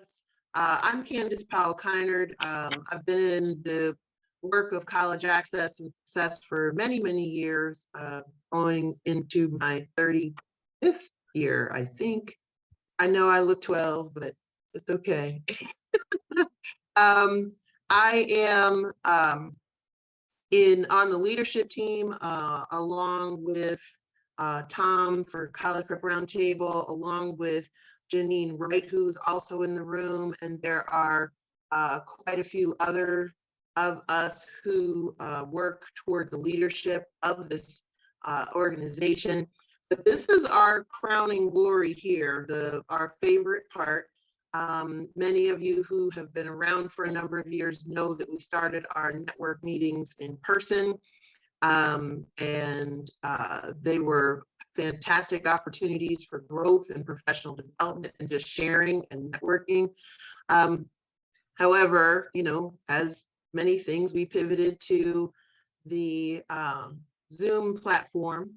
Yes, I'm Candace Powell-Kynard. I've been in the work of college access and success for many, many years, going into my 35th year, I think. I know I look 12, but it's okay. I am on the leadership team, along with Tom for College Prep Roundtable, along with Janine Wright, who's also in the room, and there are quite a few other of us who work toward the leadership of this organization. But this is our crowning glory here, our favorite part. Many of you who have been around for a number of years know that we started our network meetings in person, and they were fantastic opportunities for growth and professional development and just sharing and networking. However, you know, as many things, we pivoted to the Zoom platform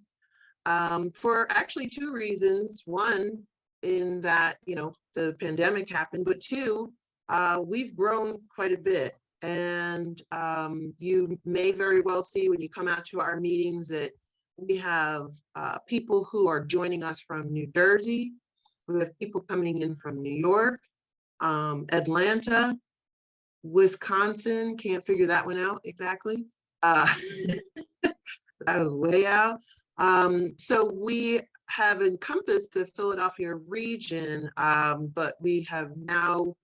for actually two reasons. One, in that, you know, the pandemic happened, but two, we've grown quite a bit. And you may very well see when you come out to our meetings that we have people who are joining us from New Jersey. We have people coming in from New York, Atlanta, Wisconsin, can't figure that one out exactly. That was way out. So we have encompassed the Philadelphia region, but we have now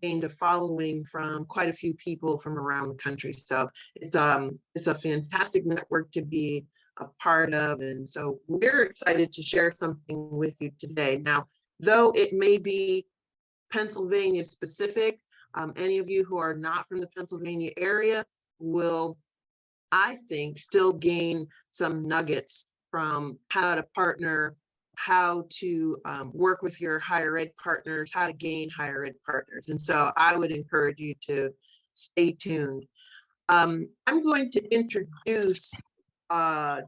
gained a following from quite a few people from around the country. So it's a fantastic network to be a part of. And so we're excited to share something with you today. Now, though it may be Pennsylvania specific, any of you who are not from the Pennsylvania area will, I think, still gain some nuggets from how to partner, how to work with your higher ed partners, how to gain higher ed partners. And so I would encourage you to stay tuned. I'm going to introduce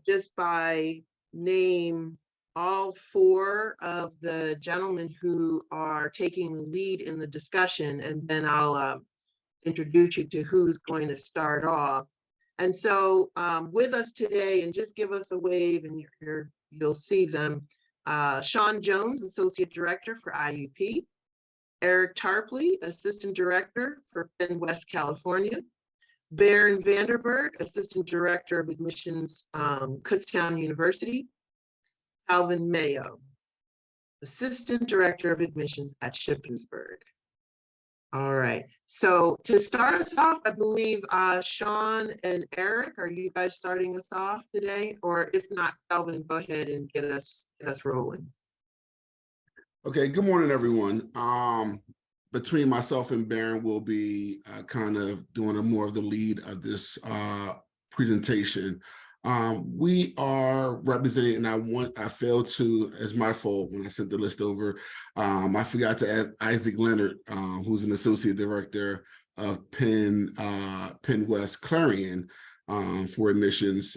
just by name all four of the gentlemen who are taking the lead in the discussion, and then I'll introduce you to who's going to start off. And so with us today, and just give us a wave and you'll see them, Sean Jones, Associate Director for IUP, Eric Tarpley, Assistant Director for Penn West California, Baron Vanderberg, Assistant Director of Admissions, Kutztown University, Alvin Mayo, Assistant Director of Admissions at Shippensburg. All right, so to start us off, I believe Sean and Eric, are you guys starting us off today? Or if not, Alvin, go ahead and get us rolling. Okay, good morning, everyone. Between myself and Baron, we'll be kind of doing more of the lead of this presentation. We are representing, and I failed to, it's my fault when I sent the list over. I forgot to add Isaac Leonard, who's an associate director of Penn West Clarion for admissions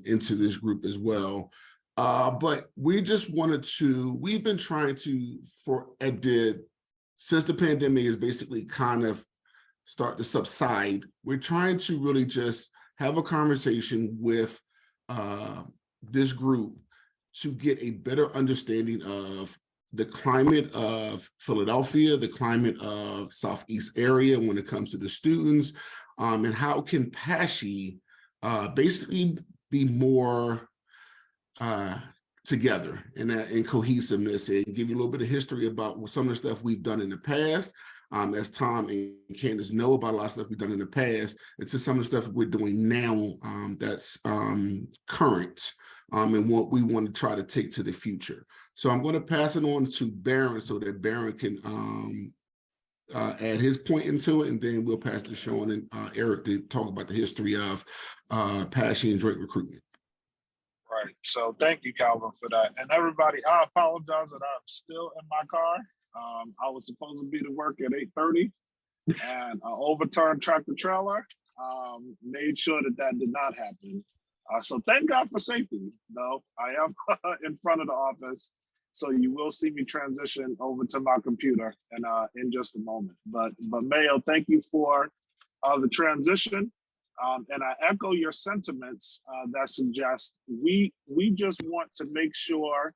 into this group as well. But we just wanted to, we've been trying to, since the pandemic is basically kind of start to subside, we're trying to really just have a conversation with this group to get a better understanding of the climate of Philadelphia, the climate of Southeast area when it comes to the students, and how can PASSHE basically be more together in cohesiveness, and give you a little bit of history about some of the stuff we've done in the past, as Tom and Candace know about a lot of stuff we've done in the past, and to some of the stuff we're doing now that's current, and what we want to try to take to the future. So I'm going to pass it on to Baron so that Baron can add his point into it, and then we'll pass to Sean and Eric to talk about the history of PASSHE and joint recruitment. Right. So thank you, Calvin, for that. And everybody, I apologize that I'm still in my car. I was supposed to be to work at 8:30, and I overturned tractor trailer. Made sure that did not happen. So thank God for safety, though. I am in front of the office, So you will see me transition over to my computer in just a moment. But Mayo, thank you for the transition. And I echo your sentiments that suggest we just want to make sure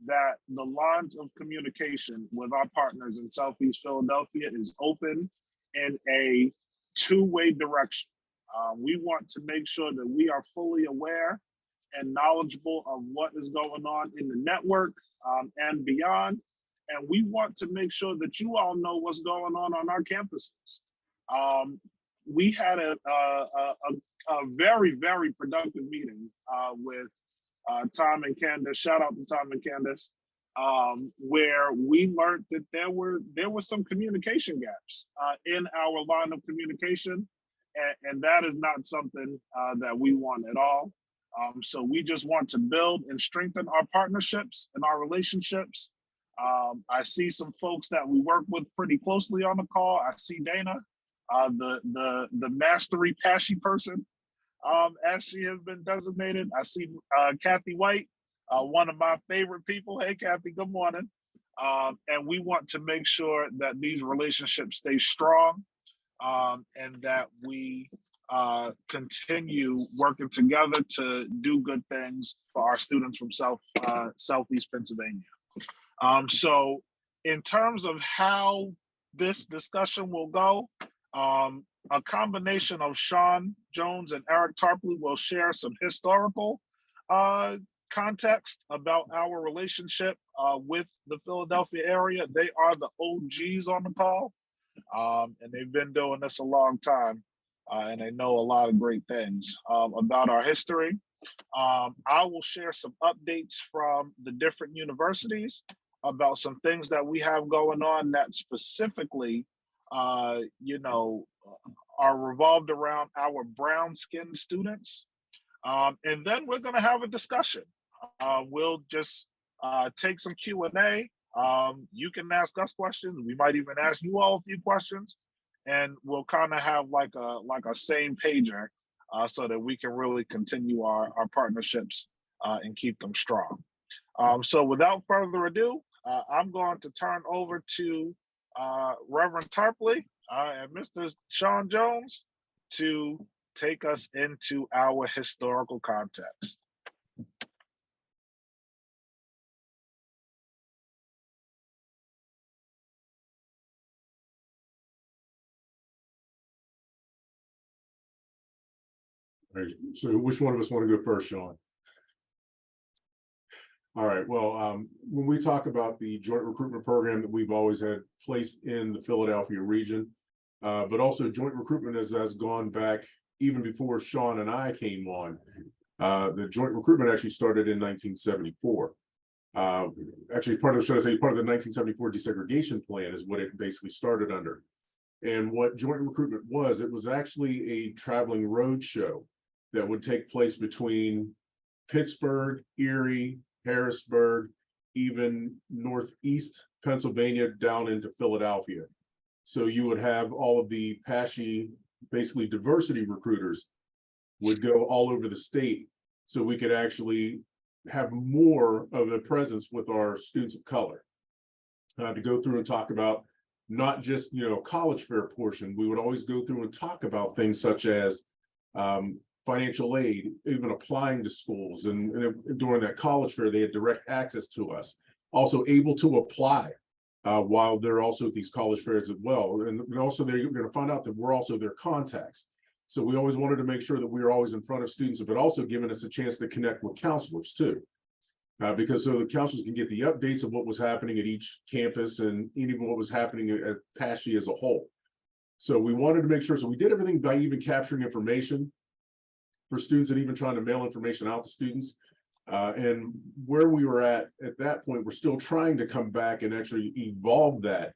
that the lines of communication with our partners in Southeast Philadelphia is open in a two-way direction. We want to make sure that we are fully aware and knowledgeable of what is going on in the network and beyond. And we want to make sure that you all know what's going on our campuses. We had a very, very productive meeting with Tom and Candace. Shout out to Tom and Candace, where we learned that there were some communication gaps in our line of communication, and that is not something that we want at all. So we just want to build and strengthen our partnerships and our relationships. I see some folks that we work with pretty closely on the call. I see Dana, the mastery PASSHE person, as she has been designated. I see Kathy White, one of my favorite people. Hey, Kathy, good morning. And we want to make sure that these relationships stay strong and that we continue working together to do good things for our students from Southeast Pennsylvania. So in terms of how this discussion will go, a combination of Sean Jones and Eric Tarpley will share some historical context about our relationship with the Philadelphia area. They are the OGs on the call, and they've been doing this a long time, and they know a lot of great things about our history. I will share some updates from the different universities about some things that we have going on that specifically are revolved around our brown-skinned students. And then we're gonna have a discussion. We'll just take some Q&A. You can ask us questions. We might even ask you all a few questions, and we'll kind of have like a same pager so that we can really continue our partnerships and keep them strong. So without further ado, I'm going to turn over to Reverend Tarpley and Mr. Sean Jones to take us into our historical context. All right, so which one of us want to go first, Sean? All right, well, when we talk about the joint recruitment program that we've always had placed in the Philadelphia region, but also joint recruitment has gone back even before Sean and I came on. The joint recruitment actually started in 1974. Actually, part of the 1974 desegregation plan is what it basically started under. And what joint recruitment was, it was actually a traveling road show that would take place between Pittsburgh, Erie, Harrisburg, even northeast Pennsylvania down into Philadelphia. So you would have all of the PASSHE, basically diversity recruiters, would go all over the state so we could actually have more of a presence with our students of color to go through and talk about not just, college fair portion. We would always go through and talk about things such as financial aid, even applying to schools. And during that college fair, they had direct access to us, also able to apply while they're also at these college fairs as well. And also they're going to find out that we're also their contacts. So we always wanted to make sure that we were always in front of students, but also giving us a chance to connect with counselors too. Because so the counselors can get the updates of what was happening at each campus and even what was happening at PASSHE as a whole. So we wanted to make sure, so we did everything by even capturing information for students and even trying to mail information out to students. And where we were at that point, we're still trying to come back and actually evolve that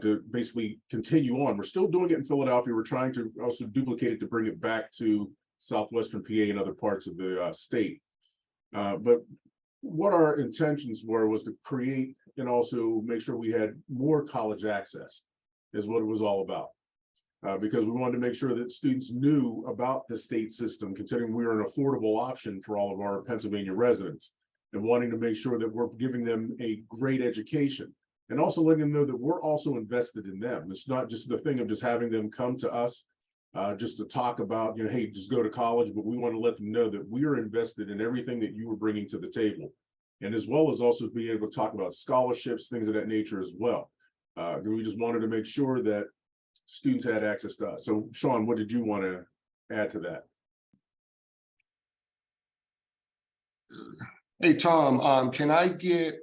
to basically continue on. We're still doing it in Philadelphia. We're trying to also duplicate it to bring it back to Southwestern PA and other parts of the state. But what our intentions was to create and also make sure we had more college access is what it was all about. Because we wanted to make sure that students knew about the state system, considering we were an affordable option for all of our Pennsylvania residents. and wanting to make sure that we're giving them a great education, and also letting them know that we're also invested in them. It's not just the thing of just having them come to us just to talk about, you know, hey, just go to college, but we want to let them know that we are invested in everything that you are bringing to the table. And as well as also being able to talk about scholarships, things of that nature as well. We just wanted to make sure that students had access to us. So Sean, what did you want to add to that? Hey, Tom, can I get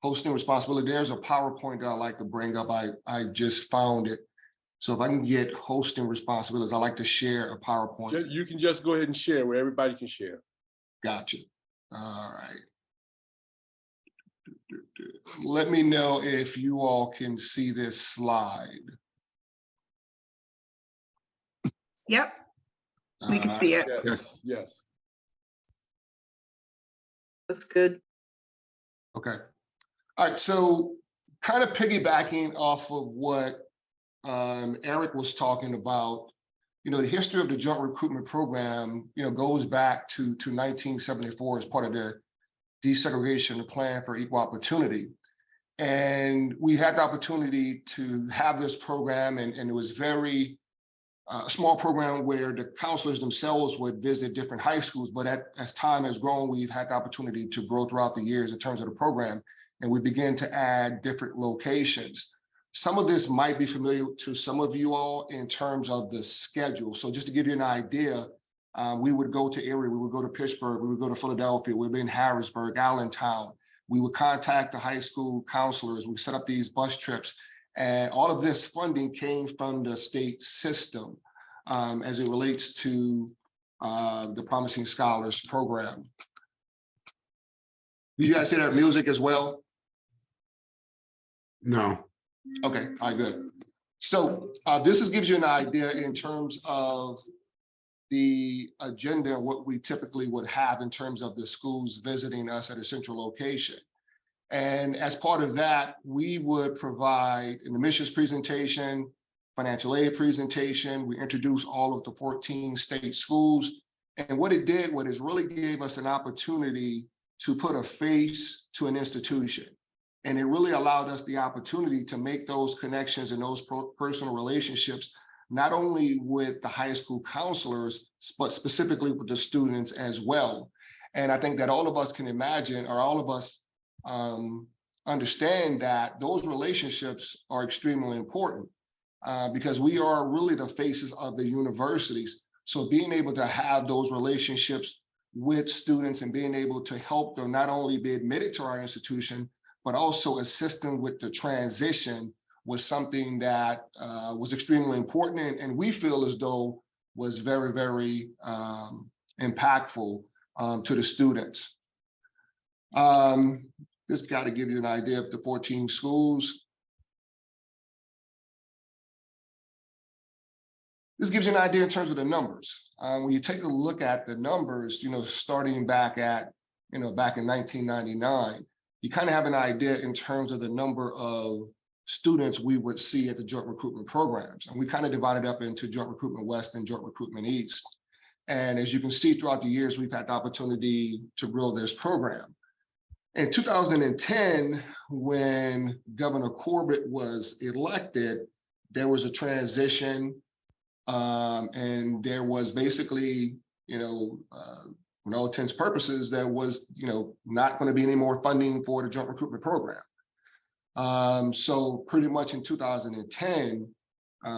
hosting responsibility? There's a PowerPoint that I like to bring up. I just found it. So if I can get hosting responsibilities, I like to share a PowerPoint. You can just go ahead and share where everybody can share. Gotcha. All right. Let me know if you all can see this slide. Yep, we can see it. Yes, yes. That's good. Okay. All right. So kind of piggybacking off of what Eric was talking about, you know, the history of the joint recruitment program, you know, goes back to 1974 as part of the desegregation plan for equal opportunity. And we had the opportunity to have this program, and it was very a small program where the counselors themselves would visit different high schools. But as time has grown, we've had the opportunity to grow throughout the years in terms of the program, and we begin to add different locations. Some of this might be familiar to some of you all in terms of the schedule. So just to give you an idea, we would go to Erie, we would go to Pittsburgh, we would go to Philadelphia, we'd be in Harrisburg, Allentown. We would contact the high school counselors. We set up these bus trips, and all of this funding came from the state system as it relates to the Promising Scholars program. Do you guys hear that music as well? No. Okay, all right, good. So this gives you an idea in terms of the agenda and what we typically would have in terms of the schools visiting us at a central location. And as part of that, we would provide an admissions presentation, financial aid presentation. We introduced all of the 14 state schools. And what it did, what it really gave us an opportunity to put a face to an institution. And it really allowed us the opportunity to make those connections and those personal relationships, not only with the high school counselors, but specifically with the students as well. And I think that all of us can imagine, or all of us understand that those relationships are extremely important because we are really the faces of the universities. So being able to have those relationships with students and being able to help them not only be admitted to our institution, but also assist them with the transition was something that was extremely important, and we feel as though was very, very impactful to the students. This got to give you an idea of the 14 schools. This gives you an idea in terms of the numbers. When you take a look at the numbers, you know, starting back at, you know, back in 1999, you kind of have an idea in terms of the number of students we would see at the joint recruitment programs. And we kind of divided up into joint recruitment West and joint recruitment East. And as you can see throughout the years, we've had the opportunity to grow this program. In 2010, when Governor Corbett was elected, there was a transition and there was basically, you know, for all intents and purposes, there was, you know, not going to be any more funding for the joint recruitment program. So pretty much in 2010,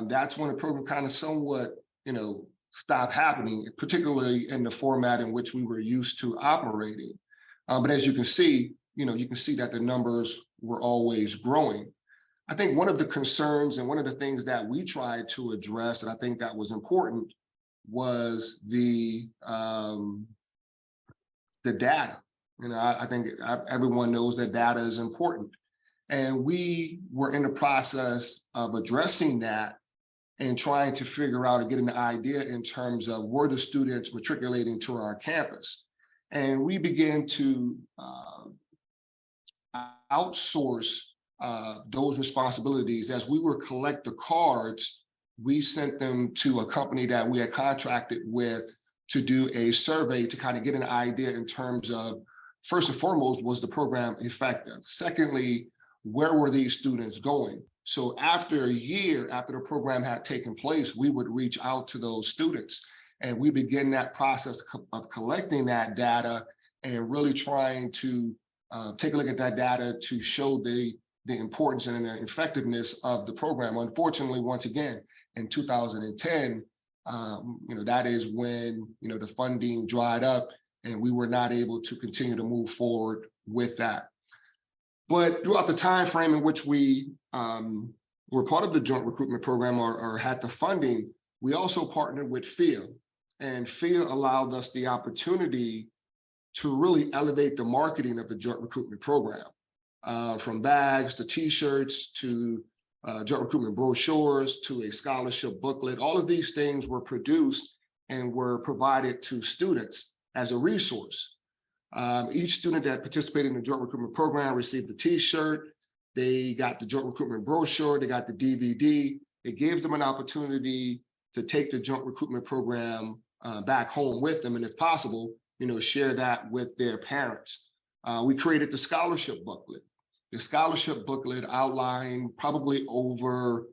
that's when the program kind of somewhat, you know, stopped happening, particularly in the format in which we were used to operating. But as you can see, you know, you can see that the numbers were always growing. I think one of the concerns and one of the things that we tried to address, and I think that was important, was the data. You know, I think everyone knows that data is important. And we were in the process of addressing that and trying to figure out and get an idea in terms of were the students matriculating to our campus. And we began to outsource those responsibilities. As we would collect the cards, we sent them to a company that we had contracted with to do a survey to kind of get an idea in terms of, first and foremost, was the program effective? Secondly, where were these students going? So after a year after the program had taken place, we would reach out to those students and we begin that process of collecting that data and really trying to take a look at that data to show the importance and the effectiveness of the program. Unfortunately, once again, in 2010, that is when the funding dried up and we were not able to continue to move forward with that. But throughout the time frame in which we were part of the joint recruitment program or had the funding, we also partnered with FIA, and FIA allowed us the opportunity to really elevate the marketing of the joint recruitment program, from bags to t-shirts to joint recruitment brochures to a scholarship booklet. All of these things were produced and were provided to students as a resource. Each student that participated in the joint recruitment program received the t-shirt, they got the joint recruitment brochure, they got the DVD. It gave them an opportunity to take the joint recruitment program back home with them, and if possible, share that with their parents. We created the scholarship booklet. The scholarship booklet outlined probably over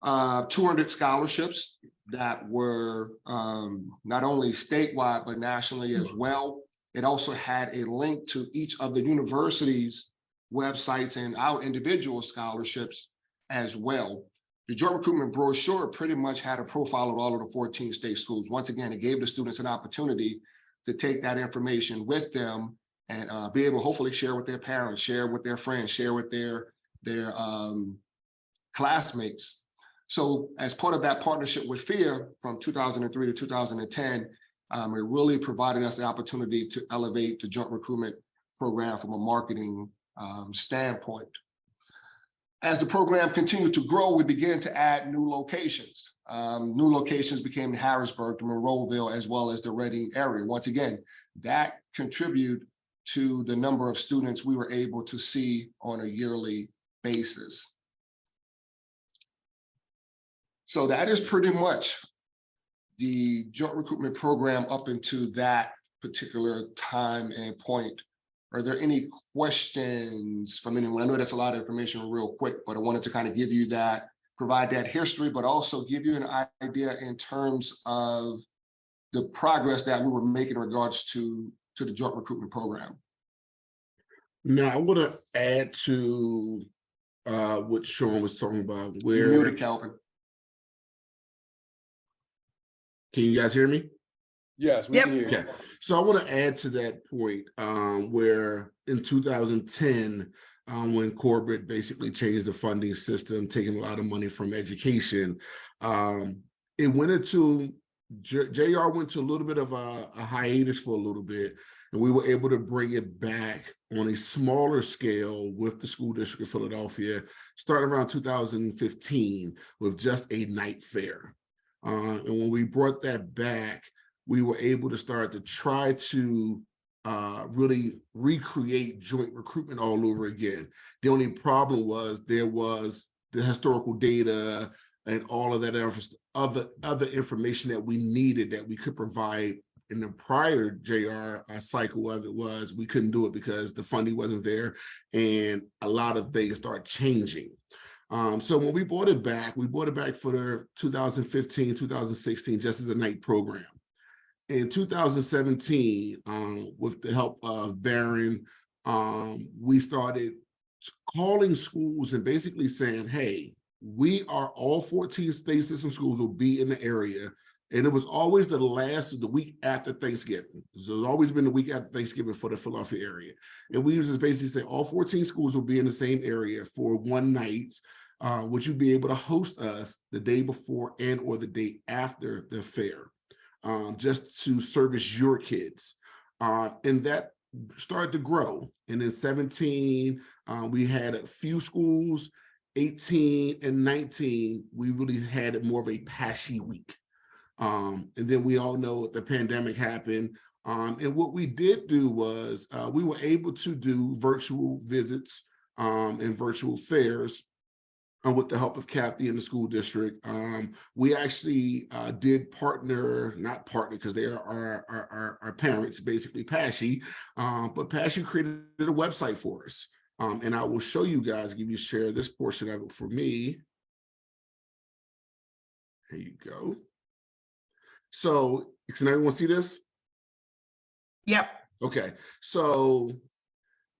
200 scholarships that were not only statewide, but nationally as well. It also had a link to each of the universities' websites and our individual scholarships as well. The joint recruitment brochure pretty much had a profile of all of the 14 state schools. Once again, it gave the students an opportunity to take that information with them and be able to hopefully share with their parents, share with their friends, share with their classmates. So as part of that partnership with FIA from 2003 to 2010, it really provided us the opportunity to elevate the joint recruitment program from a marketing standpoint. As the program continued to grow, we began to add new locations. New locations became Harrisburg, the Monroeville, as well as the Reading area. Once again, that contributed to the number of students we were able to see on a yearly basis. So that is pretty much the joint recruitment program up into that particular time and point. Are there any questions from anyone? I know that's a lot of information real quick, but I wanted to kind of give you that, provide that history, but also give you an idea in terms of the progress that we were making in regards to the joint recruitment program. Now, I want to add to what Sean was talking about. Where You're muted, Calvin. Can you guys hear me? Yes, we Yep. can hear you. Okay, so I want to add to that point where in 2010, when corporate basically changed the funding system, taking a lot of money from education, it went into, JR went to a little bit of a hiatus for a little bit, and we were able to bring it back on a smaller scale with the school district of Philadelphia, starting around 2015 with just a night fair. And when we brought that back, we were able to start to try to really recreate joint recruitment all over again. The only problem was there was the historical data and all of that other information that we needed that we could provide in the prior JR cycle of it was, we couldn't do it because the funding wasn't there and a lot of things start changing. So when we brought it back for the 2015, 2016, just as a night program. In 2017, with the help of Barron, we started calling schools and basically saying, hey, we are all 14 state system schools will be in the area. And it was always the last of the week after Thanksgiving. So it's always been the week after Thanksgiving for the Philadelphia area. And we just basically say all 14 schools will be in the same area for one night. Would you be able to host us the day before and or the day after the fair? Just to service your kids. And that started to grow. And in 17, we had a few schools, 18 and 19, we really had more of a PASSHE week. And then we all know the pandemic happened. And what we did do was we were able to do virtual visits and virtual fairs with the help of Kathy and the school district. We actually did partner, not partner because they are our parents, basically PASSHE, but PASSHE created a website for us. And I will show you guys, share this portion of it for me. Here you go. So can everyone see this? Yep. Okay, so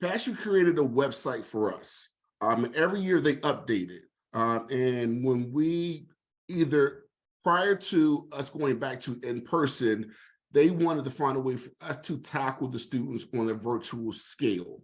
PASSHE created a website for us. Every year they update it. And when we either prior to us going back to in person, they wanted to find a way for us to tackle the students on a virtual scale.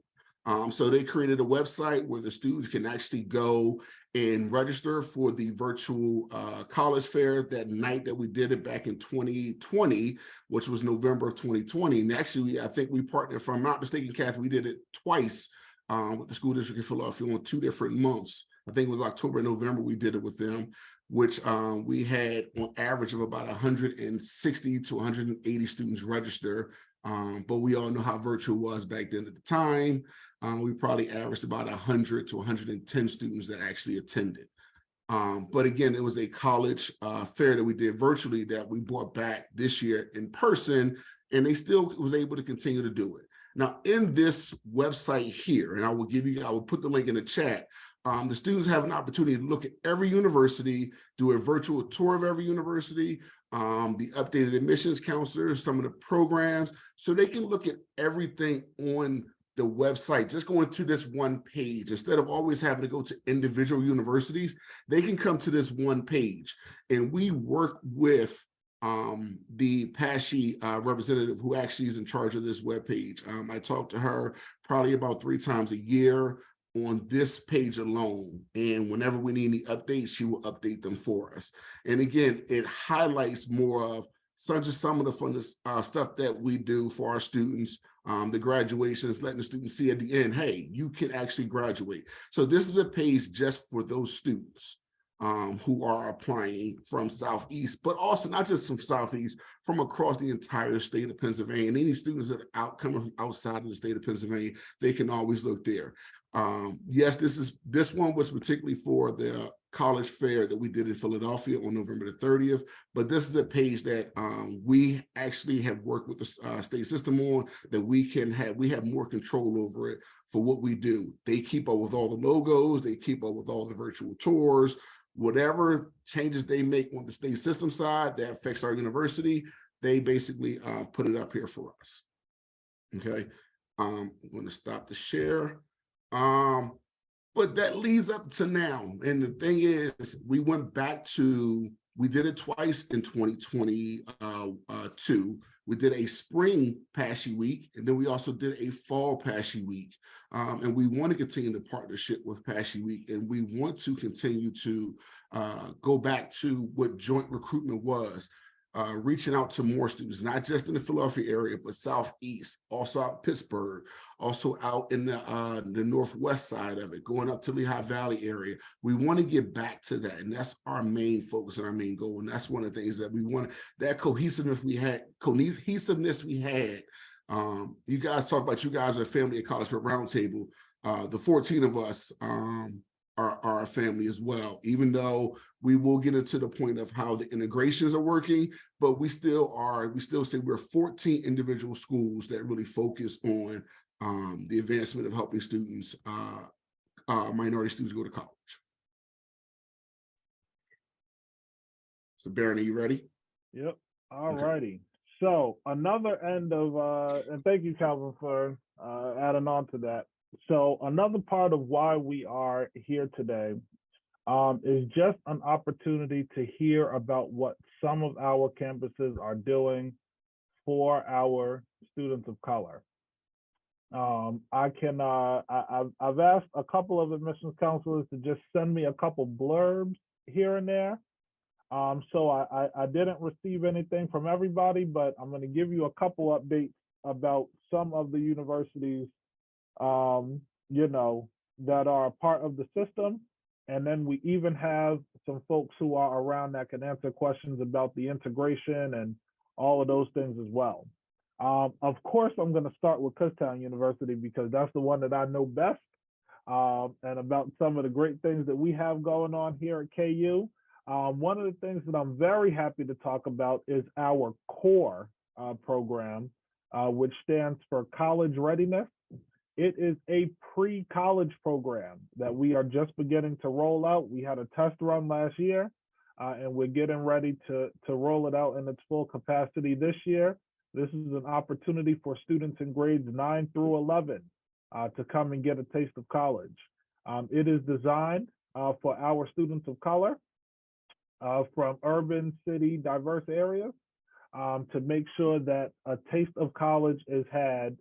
So they created a website where the students can actually go and register for the virtual college fair that night that we did it back in 2020, which was November of 2020. And actually, I think we partnered, if I'm not mistaken, Kathy, we did it twice with the school district in Philadelphia on 2 different months. I think it was October and November we did it with them, which we had on average of about 160 to 180 students register. But we all know how virtual was back then at the time. We probably averaged about 100 to 110 students that actually attended. But again, it was a college fair that we did virtually that we brought back this year in person, and they still was able to continue to do it. Now, in this website here, and I will put the link in the chat, the students have an opportunity to look at every university, do a virtual tour of every university, the updated admissions counselors, some of the programs, so they can look at everything on the website, just going to this one page. Instead of always having to go to individual universities, they can come to this one page. And we work with the PASSHE representative who actually is in charge of this webpage. I talk to her probably about 3 times a year on this page alone. And whenever we need any updates, she will update them for us. And again, it highlights more of some of the fun stuff that we do for our students, the graduations, letting the students see at the end, hey, you can actually graduate. So this is a page just for those students who are applying from Southeast, but also not just from Southeast, from across the entire state of Pennsylvania. And any students that are coming from outside of the state of Pennsylvania, they can always look there. Yes, this one was particularly for the college fair that we did in Philadelphia on November the 30th, but this is a page that we actually have worked with the state system on, that we have more control over it for what we do. They keep up with all the logos, they keep up with all the virtual tours, whatever changes they make on the state system side that affects our university, they basically put it up here for us. Okay, I'm going to stop the share. But that leads up to now. And the thing is, we did it twice in 2022. We did a spring PASSHE week, and then we also did a fall PASSHE week. And we want to continue the partnership with PASSHE week, and we want to continue to go back to what joint recruitment was. Reaching out to more students, not just in the Philadelphia area, but Southeast, also out Pittsburgh, also out in the Northwest side of it, going up to Lehigh Valley area. We want to get back to that. And that's our main focus and our main goal. And that's one of the things that we want, that cohesiveness we had. You guys talk about, you guys are a family at College Prep Roundtable. The 14 of us are a family as well, even though we will get into the point of how the integrations are working, but we still say we're 14 individual schools that really focus on the advancement of helping students, minority students go to college. So Baron, are you ready? Yep. All righty. So another end of, and thank you, Calvin, for adding on to that. So another part of why we are here today is just an opportunity to hear about what some of our campuses are doing for our students of color. I've asked a couple of admissions counselors to just send me a couple blurbs here and there. So I didn't receive anything from everybody, but I'm going to give you a couple updates about some of the universities that are a part of the system. And then we even have some folks who are around that can answer questions about the integration and all of those things as well. Of course, I'm going to start with Kutztown University because that's the one that I know best. and about some of the great things that we have going on here at KU. One of the things that I'm very happy to talk about is our core program, which stands for College Readiness. It is a pre-college program that we are just beginning to roll out. We had a test run last year, and we're getting ready to roll it out in its full capacity this year. This is an opportunity for students in grades 9 through 11 to come and get a taste of college. It is designed for our students of color from urban, city, diverse areas to make sure that a taste of college is had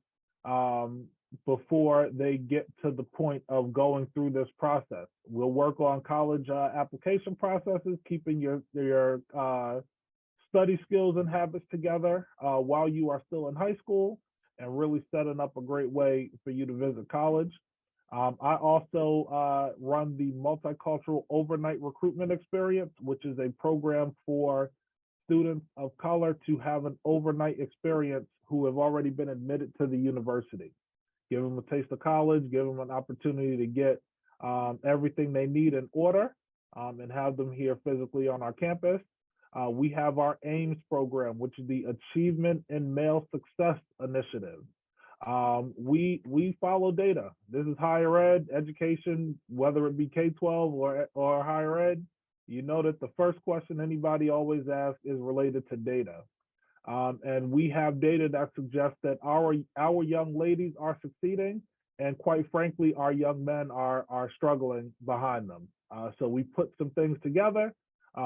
before they get to the point of going through this process. We'll work on college application processes, keeping your study skills and habits together while you are still in high school, and really setting up a great way for you to visit college. I also run the Multicultural Overnight Recruitment Experience, which is a program for students of color to have an overnight experience who have already been admitted to the university. Give them a taste of college, give them an opportunity to get everything they need in order, and have them here physically on our campus. We have our AIMS program, which is the Achievement in Male Success Initiative. We follow data. This is higher ed, education, whether it be K-12 or higher ed. You know that the first question anybody always asks is related to data. And we have data that suggests that our young ladies are succeeding, and quite frankly, our young men are struggling behind them. So we put some things together.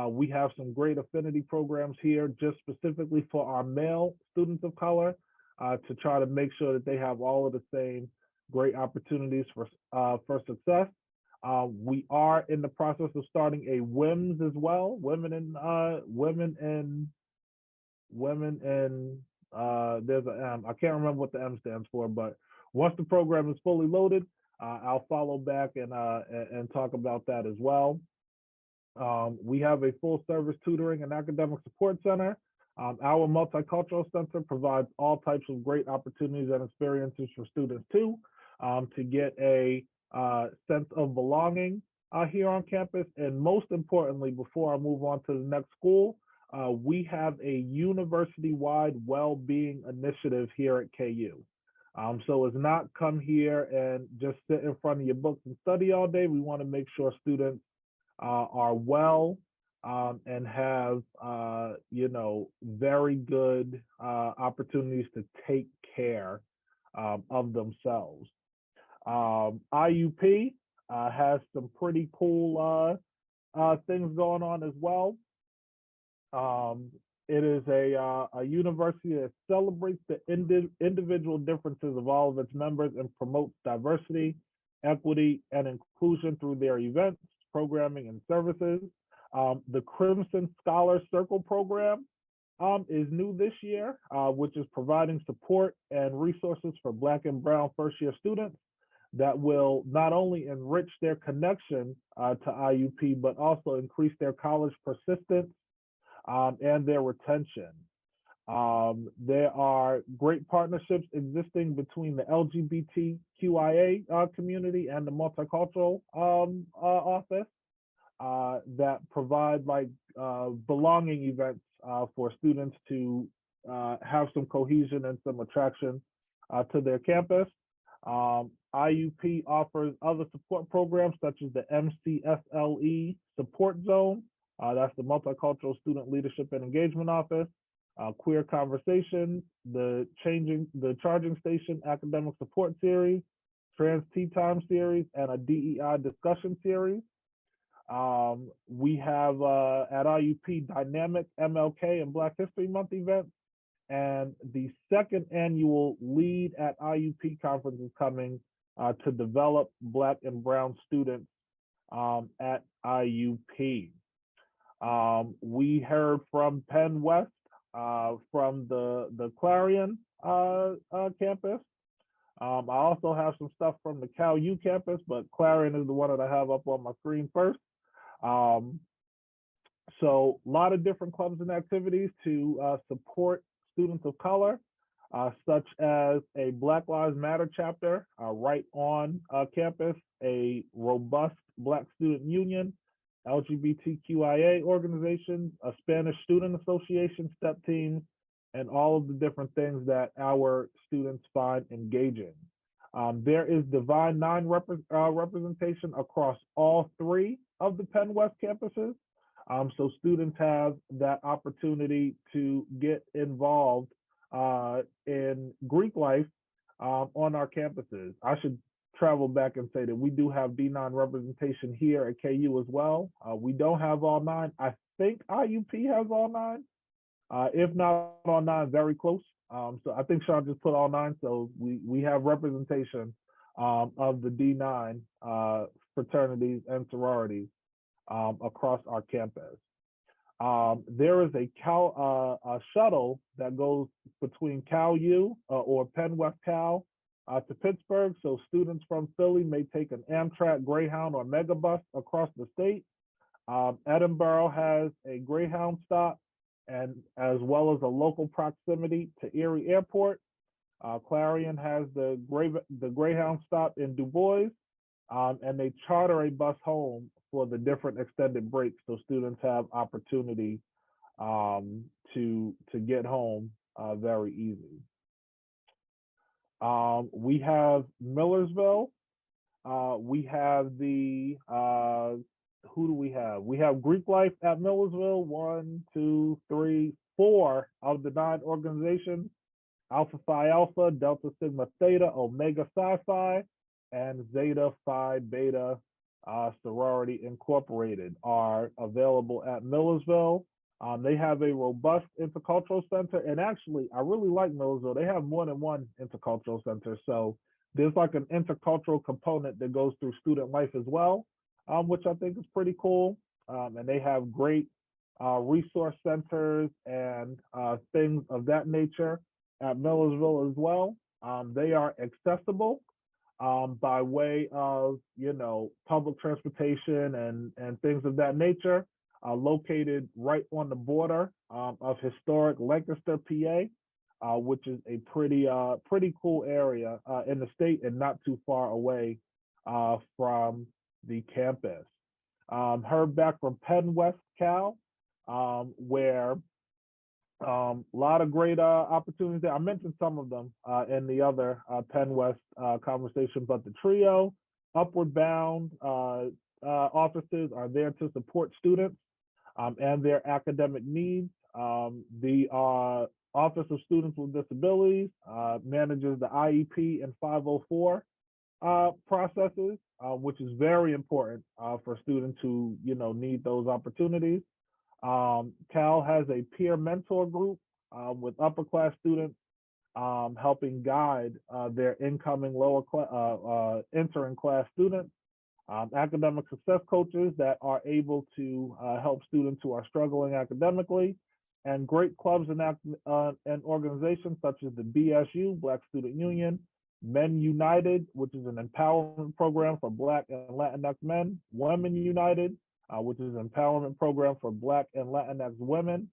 We have some great affinity programs here just specifically for our male students of color to try to make sure that they have all of the same great opportunities for success. We are in the process of starting a WIMS as well, women in there's a M. I can't remember what the M stands for, but once the program is fully loaded, I'll follow back and talk about that as well. We have a full service tutoring and academic support center. Our multicultural center provides all types of great opportunities and experiences for students too, to get a sense of belonging here on campus. And most importantly, before I move on to the next school, we have a university-wide well-being initiative here at KU. So it's not come here and just sit in front of your books and study all day. We want to make sure students are well and have very good opportunities to take care of themselves. IUP has some pretty cool things going on as well. It is a university that celebrates the individual differences of all of its members and promotes diversity, equity, and inclusion through their events, programming, and services. The Crimson Scholar Circle program is new this year, which is providing support and resources for Black and Brown first-year students that will not only enrich their connection to IUP, but also increase their college persistence and their retention. There are great partnerships existing between the LGBTQIA community and the multicultural office that provide belonging events for students to have some cohesion and some attraction to their campus. IUP offers other support programs such as the MCSLE Support Zone. That's the Multicultural Student Leadership and Engagement Office, Queer Conversations, the Charging Station Academic Support Series, Trans Tea Time Series, and a DEI Discussion Series. We have at IUP Dynamic MLK and Black History Month events, and the second annual Lead at IUP conference is coming to develop Black and Brown students at IUP. We heard from Penn West from the Clarion campus. I also have some stuff from the Cal U campus, but Clarion is the one that I have up on my screen first. So a lot of different clubs and activities to support students of color. such as a Black Lives Matter chapter right on campus, a robust Black Student Union, LGBTQIA organizations, a Spanish Student Association, STEP teams, and all of the different things that our students find engaging. There is Divine Nine representation across all 3 of the Penn West campuses. So students have that opportunity to get involved in Greek life on our campuses. I should travel back and say that we do have D9 representation here at KU as well. We don't have all 9. I think IUP has all 9. If not all 9, very close. So I think Sean just put all 9. So we have representation of the D9 fraternities and sororities across our campus. There is a shuttle that goes between Cal U or Penn West Cal to Pittsburgh. So students from Philly may take an Amtrak, Greyhound, or Megabus across the state. Edinburgh has a Greyhound stop, and as well as a local proximity to Erie Airport. Clarion has the Greyhound stop in Du Bois, and they charter a bus home for the different extended breaks, so students have opportunity to get home very easy. We have Millersville. We have the who do we have? We have Greek life at Millersville. 1, 2, 3, 4 of the 9 organizations: Alpha Phi Alpha, Delta Sigma Theta, Omega Psi Phi, and Zeta Phi Beta Sorority Incorporated are available at Millersville. They have a robust intercultural center, and actually, I really like Millersville. They have more than one intercultural center, so there's like an intercultural component that goes through student life as well, which I think is pretty cool. And they have great resource centers and things of that nature at Millersville as well. They are accessible by way of, public transportation and things of that nature, located right on the border of historic Lancaster, PA, which is a pretty cool area in the state and not too far away from the campus. Heard back from Penn West Cal, where a lot of great opportunities there. I mentioned some of them in the other Penn West conversation, but the trio, Upward Bound offices are there to support students and their academic needs. The Office of Students with Disabilities manages the IEP and 504 processes, which is very important for students who need those opportunities. Cal has a peer mentor group with upper class students helping guide their incoming entering class students. Academic success coaches that are able to help students who are struggling academically, and great clubs and organizations such as the BSU, Black Student Union, Men United, which is an empowerment program for Black and Latinx men, Women United, which is an empowerment program for Black and Latinx women,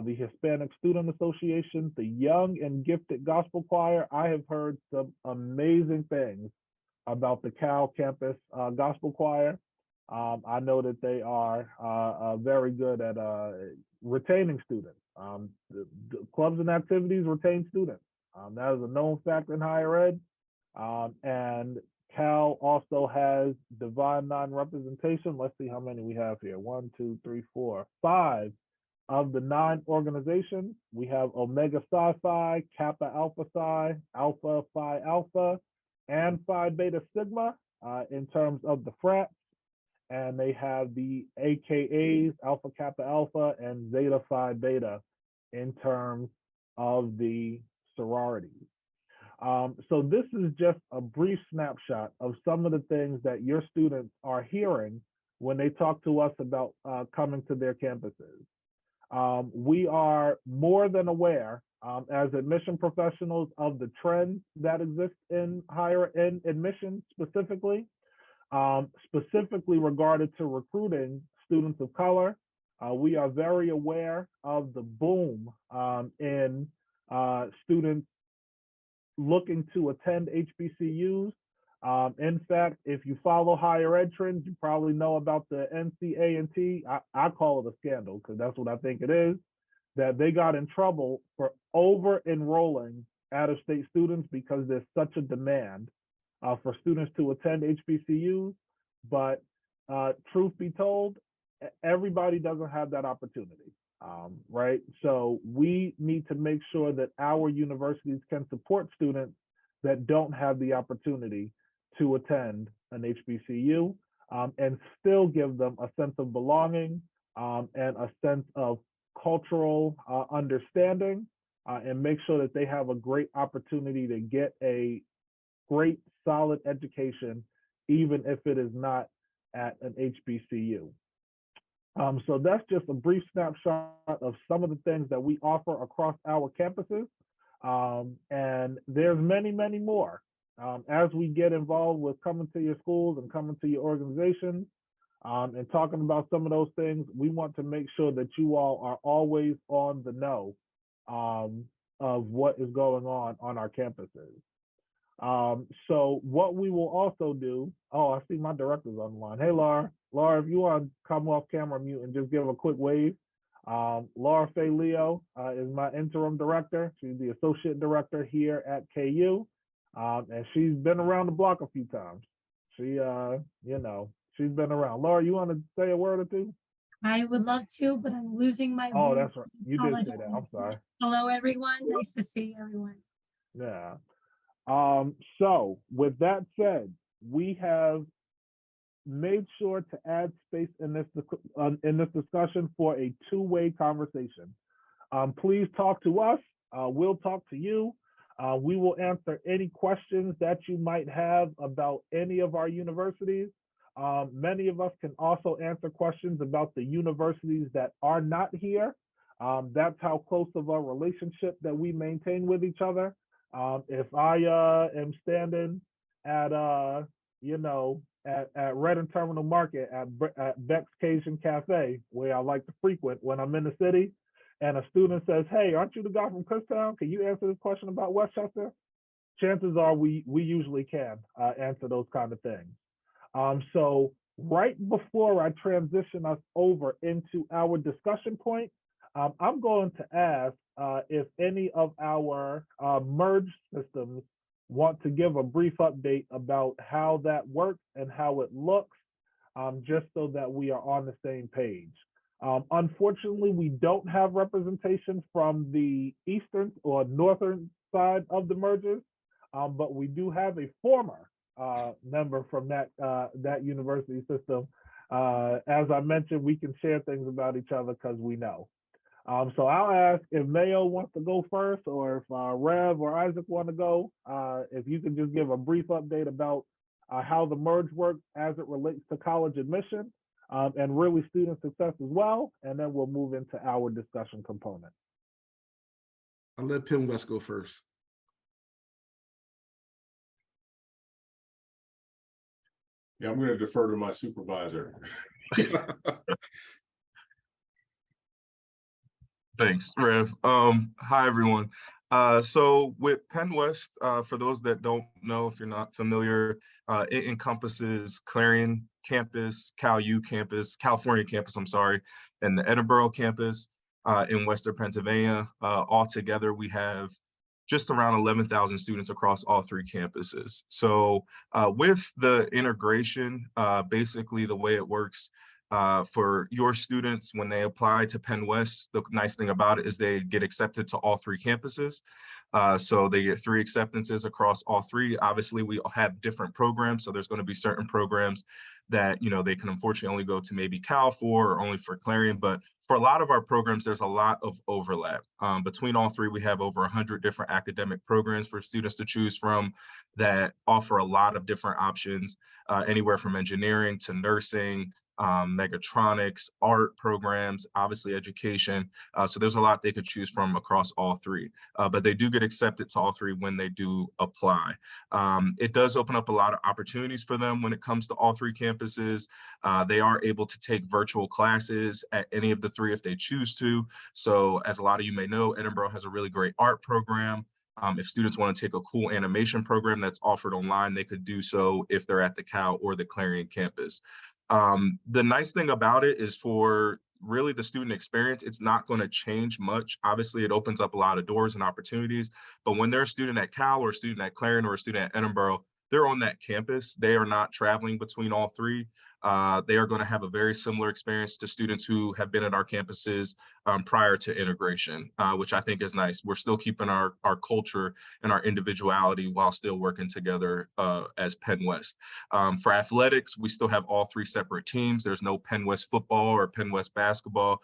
the Hispanic Student Association, the Young and Gifted Gospel Choir. I have heard some amazing things about the Cal campus gospel choir. I know that they are very good at retaining students. The clubs and activities retain students. That is a known fact in higher ed. And Cal also has Divine Nine representation. Let's see how many we have here. 1, 2, 3, 4, 5 of the 9 organizations. We have Omega Psi Phi, Kappa Alpha Psi, Alpha Phi Alpha, and Phi Beta Sigma in terms of the frats. And they have the AKAs, Alpha Kappa Alpha and Zeta Phi Beta in terms of the sororities. So this is just a brief snapshot of some of the things that your students are hearing when they talk to us about coming to their campuses. We are more than aware as admission professionals of the trends that exist in higher ed admission specifically regarded to recruiting students of color. We are very aware of the boom in students looking to attend HBCUs. In fact, if you follow higher ed trends, you probably know about the NCA&T. I call it a scandal because that's what I think it is, that they got in trouble for over enrolling out-of-state students because there's such a demand for students to attend HBCUs. But truth be told, everybody doesn't have that opportunity, right? So we need to make sure that our universities can support students that don't have the opportunity to attend an HBCU, and still give them a sense of belonging and a sense of cultural understanding, and make sure that they have a great opportunity to get a great, solid education, even if it is not at an HBCU. So that's just a brief snapshot of some of the things that we offer across our campuses. And there's many, many more. As we get involved with coming to your schools and coming to your organizations, and talking about some of those things, we want to make sure that you all are always on the know of what is going on our campuses. So what we will also do, oh, I see my director's on the line. Hey, Laura. Laura, if you want to come off camera mute and just give a quick wave. Laura Faye Leo is my interim director. She's the associate director here at KU. And she's been around the block a few times. She, she's been around. Laura, you want to say a word or two? I would love to, but I'm losing my Oh, voice. that's right. You did say that. I'm sorry. Hello, everyone. Nice to see everyone. Yeah. So with that said, we have made sure to add space in this discussion for a two-way conversation. Please talk to us. We'll talk to you. We will answer any questions that you might have about any of our universities. Many of us can also answer questions about the universities that are not here. That's how close of a relationship that we maintain with each other. If I am standing at at Redden Terminal Market at Beck's Cajun Cafe, where I like to frequent when I'm in the city, and a student says, "Hey, aren't you the guy from Kutztown? Can you answer this question about Westchester?" Chances are we usually can answer those kind of things. So right before I transition us over into our discussion point, I'm going to ask if any of our merged systems want to give a brief update about how that works and how it looks, just so that we are on the same page. Unfortunately, we don't have representation from the eastern or northern side of the mergers, but we do have a former member from that university system. As I mentioned, we can share things about each other because we know. So I'll ask if Mayo wants to go first, or if Rev or Isaac want to go, if you can just give a brief update about how the merge works as it relates to college admission, and really student success as well, and then we'll move into our discussion component. I'll let Penn West go first. Yeah, I'm going to defer to my supervisor. Thanks, Rev. Hi, everyone. So with Penn West, for those that don't know, if you're not familiar, it encompasses Clarion campus, CalU campus, California campus, I'm sorry, and the Edinburgh campus in Western Pennsylvania. Altogether, we have just around 11,000 students across all three campuses. So with the integration, basically the way it works, for your students, when they apply to Penn West, the nice thing about it is they get accepted to all three campuses. So they get 3 acceptances across all 3. Obviously, we have different programs. So there's going to be certain programs that, they can unfortunately only go to maybe Cal for, or only for Clarion. But for a lot of our programs, there's a lot of overlap. Between all 3, we have over 100 different academic programs for students to choose from that offer a lot of different options, anywhere from engineering to nursing, mechatronics, art programs, obviously education. So there's a lot they could choose from across all 3, but they do get accepted to all 3 when they do apply. It does open up a lot of opportunities for them when it comes to all 3 campuses. They are able to take virtual classes at any of the 3 if they choose to. So as a lot of you may know, Edinburgh has a really great art program. If students want to take a cool animation program that's offered online, they could do so if they're at the Cal or the Clarion campus. The nice thing about it is for really the student experience, it's not going to change much. Obviously, it opens up a lot of doors and opportunities, but when they're a student at Cal or a student at Clarion or a student at Edinboro, they're on that campus. They are not traveling between all three. They are going to have a very similar experience to students who have been at our campuses prior to integration, which I think is nice. We're still keeping our culture and our individuality while still working together as Penn West. For athletics, we still have all three separate teams. There's no Penn West football or Penn West basketball.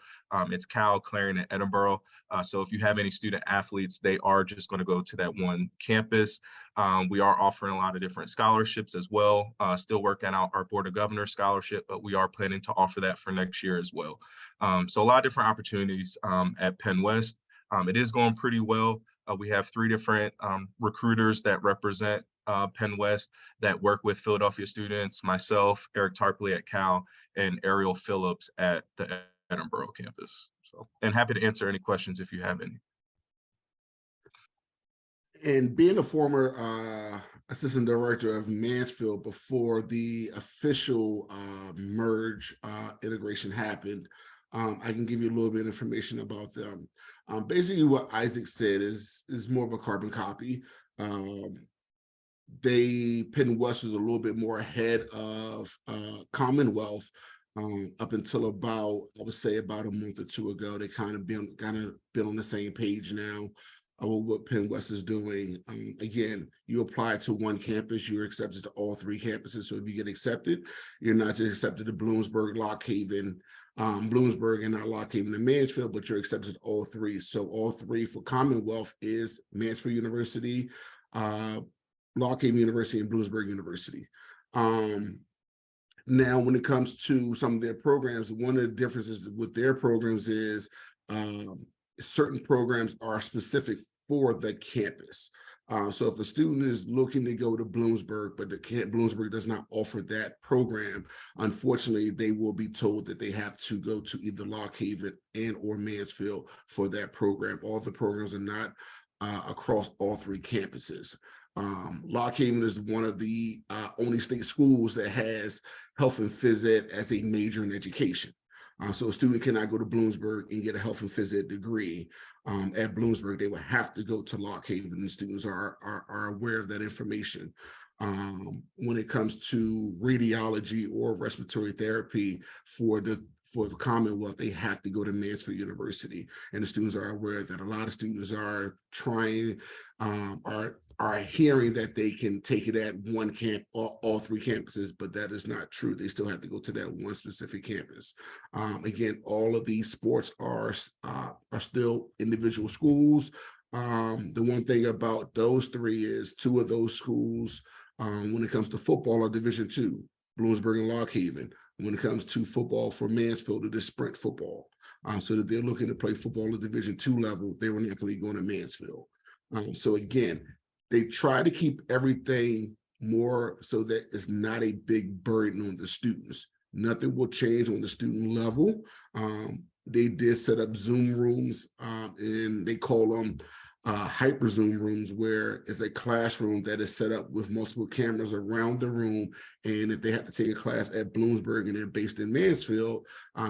It's Cal, Clarion, and Edinboro. So if you have any student athletes, they are just going to go to that one campus. We are offering a lot of different scholarships as well. Still working out our Board of Governors scholarship, but we are planning to offer that for next year as well. So a lot of different opportunities at Penn West. It is going pretty well. We have 3 different recruiters that represent Penn West that work with Philadelphia students, myself, Eric Tarpley at Cal, and Ariel Phillips at the Edinboro campus. So, and happy to answer any questions if you have any. And being a former assistant director of Mansfield before the official merge integration happened, I can give you a little bit of information about them. Basically, what Isaac said is more of a carbon copy. Penn West was a little bit more ahead of Commonwealth up until about, I would say, about a month or 2 ago. They kind of been on the same page now with what Penn West is doing. Again, you apply to one campus, you're accepted to all 3 campuses. So if you get accepted, you're not just accepted to Bloomsburg, Lock Haven, Bloomsburg, and not Lock Haven and Mansfield, but you're accepted to all 3. So all 3 for Commonwealth is Mansfield University, Lock Haven University, and Bloomsburg University. Now, when it comes to some of their programs, one of the differences with their programs is certain programs are specific for the campus. So if a student is looking to go to Bloomsburg, but Bloomsburg does not offer that program, unfortunately, they will be told that they have to go to either Lock Haven and or Mansfield for that program. All the programs are not across all 3 campuses. Lock Haven is one of the only state schools that has health and phys ed as a major in education. So a student cannot go to Bloomsburg and get a health and phys ed degree. At Bloomsburg, they would have to go to Lock Haven, and students are aware of that information. When it comes to radiology or respiratory therapy for the Commonwealth, they have to go to Mansfield University, and the students are aware that a lot of students are trying, are hearing that they can take it at one camp, all 3 campuses, but that is not true. They still have to go to that one specific campus. Again, all of these sports are still individual schools. The one thing about those 3 is 2 of those schools, when it comes to football, are Division II, Bloomsburg and Lock Haven. When it comes to football for Mansfield, it is sprint football. So that they're looking to play football at Division II level, they were not going to be going to Mansfield. So again, they try to keep everything more so that it's not a big burden on the students. Nothing will change on the student level. They did set up Zoom rooms, and they call them hyper Zoom rooms, where it's a classroom that is set up with multiple cameras around the room. And if they have to take a class at Bloomsburg and they're based in Mansfield,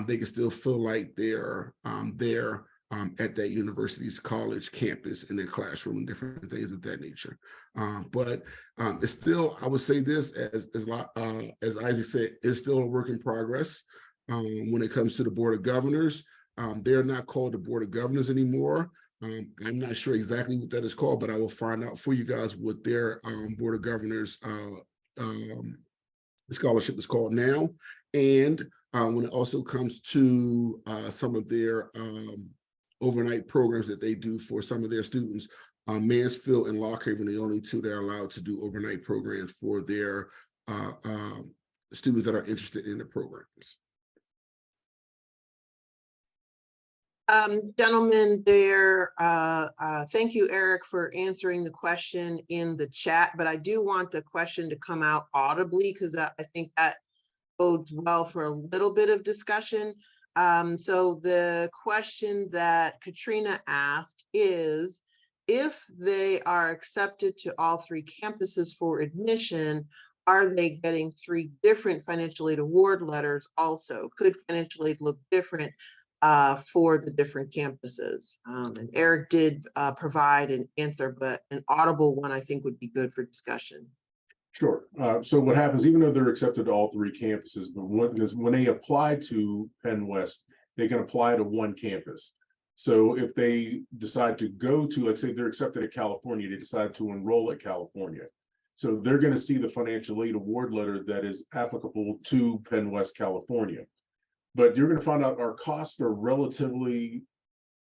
they can still feel like they're there at that university's college campus in their classroom and different things of that nature. But it's still, I would say this, as Isaac said, it's still a work in progress. When it comes to the Board of Governors, they're not called the Board of Governors anymore. I'm not sure exactly what that is called, but I will find out for you guys what their Board of Governors scholarship is called now. And when it also comes to some of their overnight programs that they do for some of their students, Mansfield and Lock Haven are the only 2 that are allowed to do overnight programs for their students that are interested in the programs. Gentlemen, thank you, Eric, for answering the question in the chat, but I do want the question to come out audibly, because I think that bodes well for a little bit of discussion. So the question that Katrina asked is, if they are accepted to all 3 campuses for admission, are they getting 3 different financial aid award letters also? Could financial aid look different for the different campuses? And Eric did provide an answer, but an audible one I think would be good for discussion. Sure. So what happens, even though they're accepted to all 3 campuses, but when they apply to Penn West, they can apply to one campus. So if they decide to go to, let's say they're accepted at California, they decide to enroll at California. So they're going to see the financial aid award letter that is applicable to Penn West, California. But you're going to find out our costs are relatively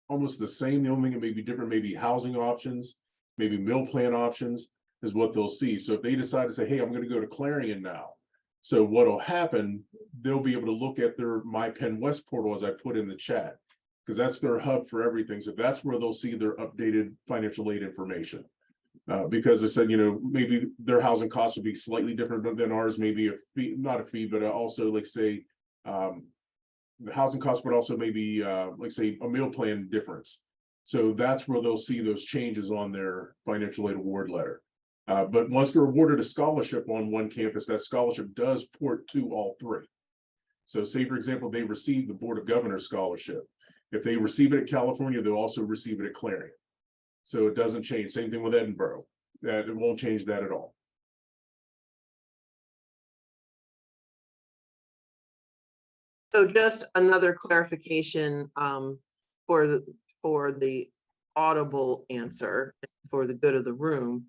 almost the same. The only thing that may be different, maybe housing options, maybe meal plan options is what they'll see. So if they decide to say, hey, I'm going to go to Clarion now. So what'll happen, they'll be able to look at their My Penn West portal, as I put in the chat, because that's their hub for everything. So that's where they'll see their updated financial aid information. Because they said, you know, maybe their housing costs would be slightly different than ours, maybe a fee, not a fee, but also like say, the housing costs, but also maybe like say a meal plan difference. So that's where they'll see those changes on their financial aid award letter. But once they're awarded a scholarship on one campus, that scholarship does port to all 3. So say, for example, they receive the Board of Governors scholarship. If they receive it at California, they'll also receive it at Clarion. So it doesn't change. Same thing with Edinburgh. It won't change that at all. So just another clarification for the audible answer for the good of the room.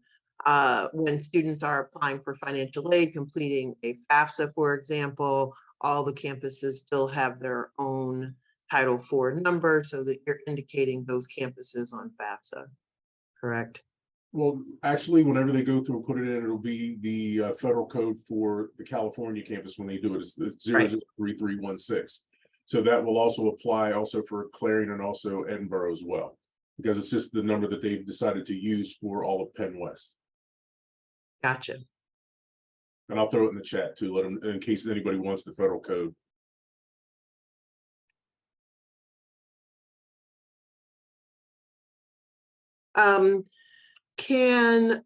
When students are applying for financial aid, completing a FAFSA, for example, all the campuses still have their own Title IV number, so that you're indicating those campuses on FAFSA, correct? Well, actually, whenever they go through and put it in, it'll be the federal code for the California campus when they do it. It's 003316. So that will also apply also for Clarion and also Edinburgh as well, because it's just the number that they've decided to use for all of Penn West. Gotcha. And I'll throw it in the chat too, let them, in case anybody wants the federal code. Can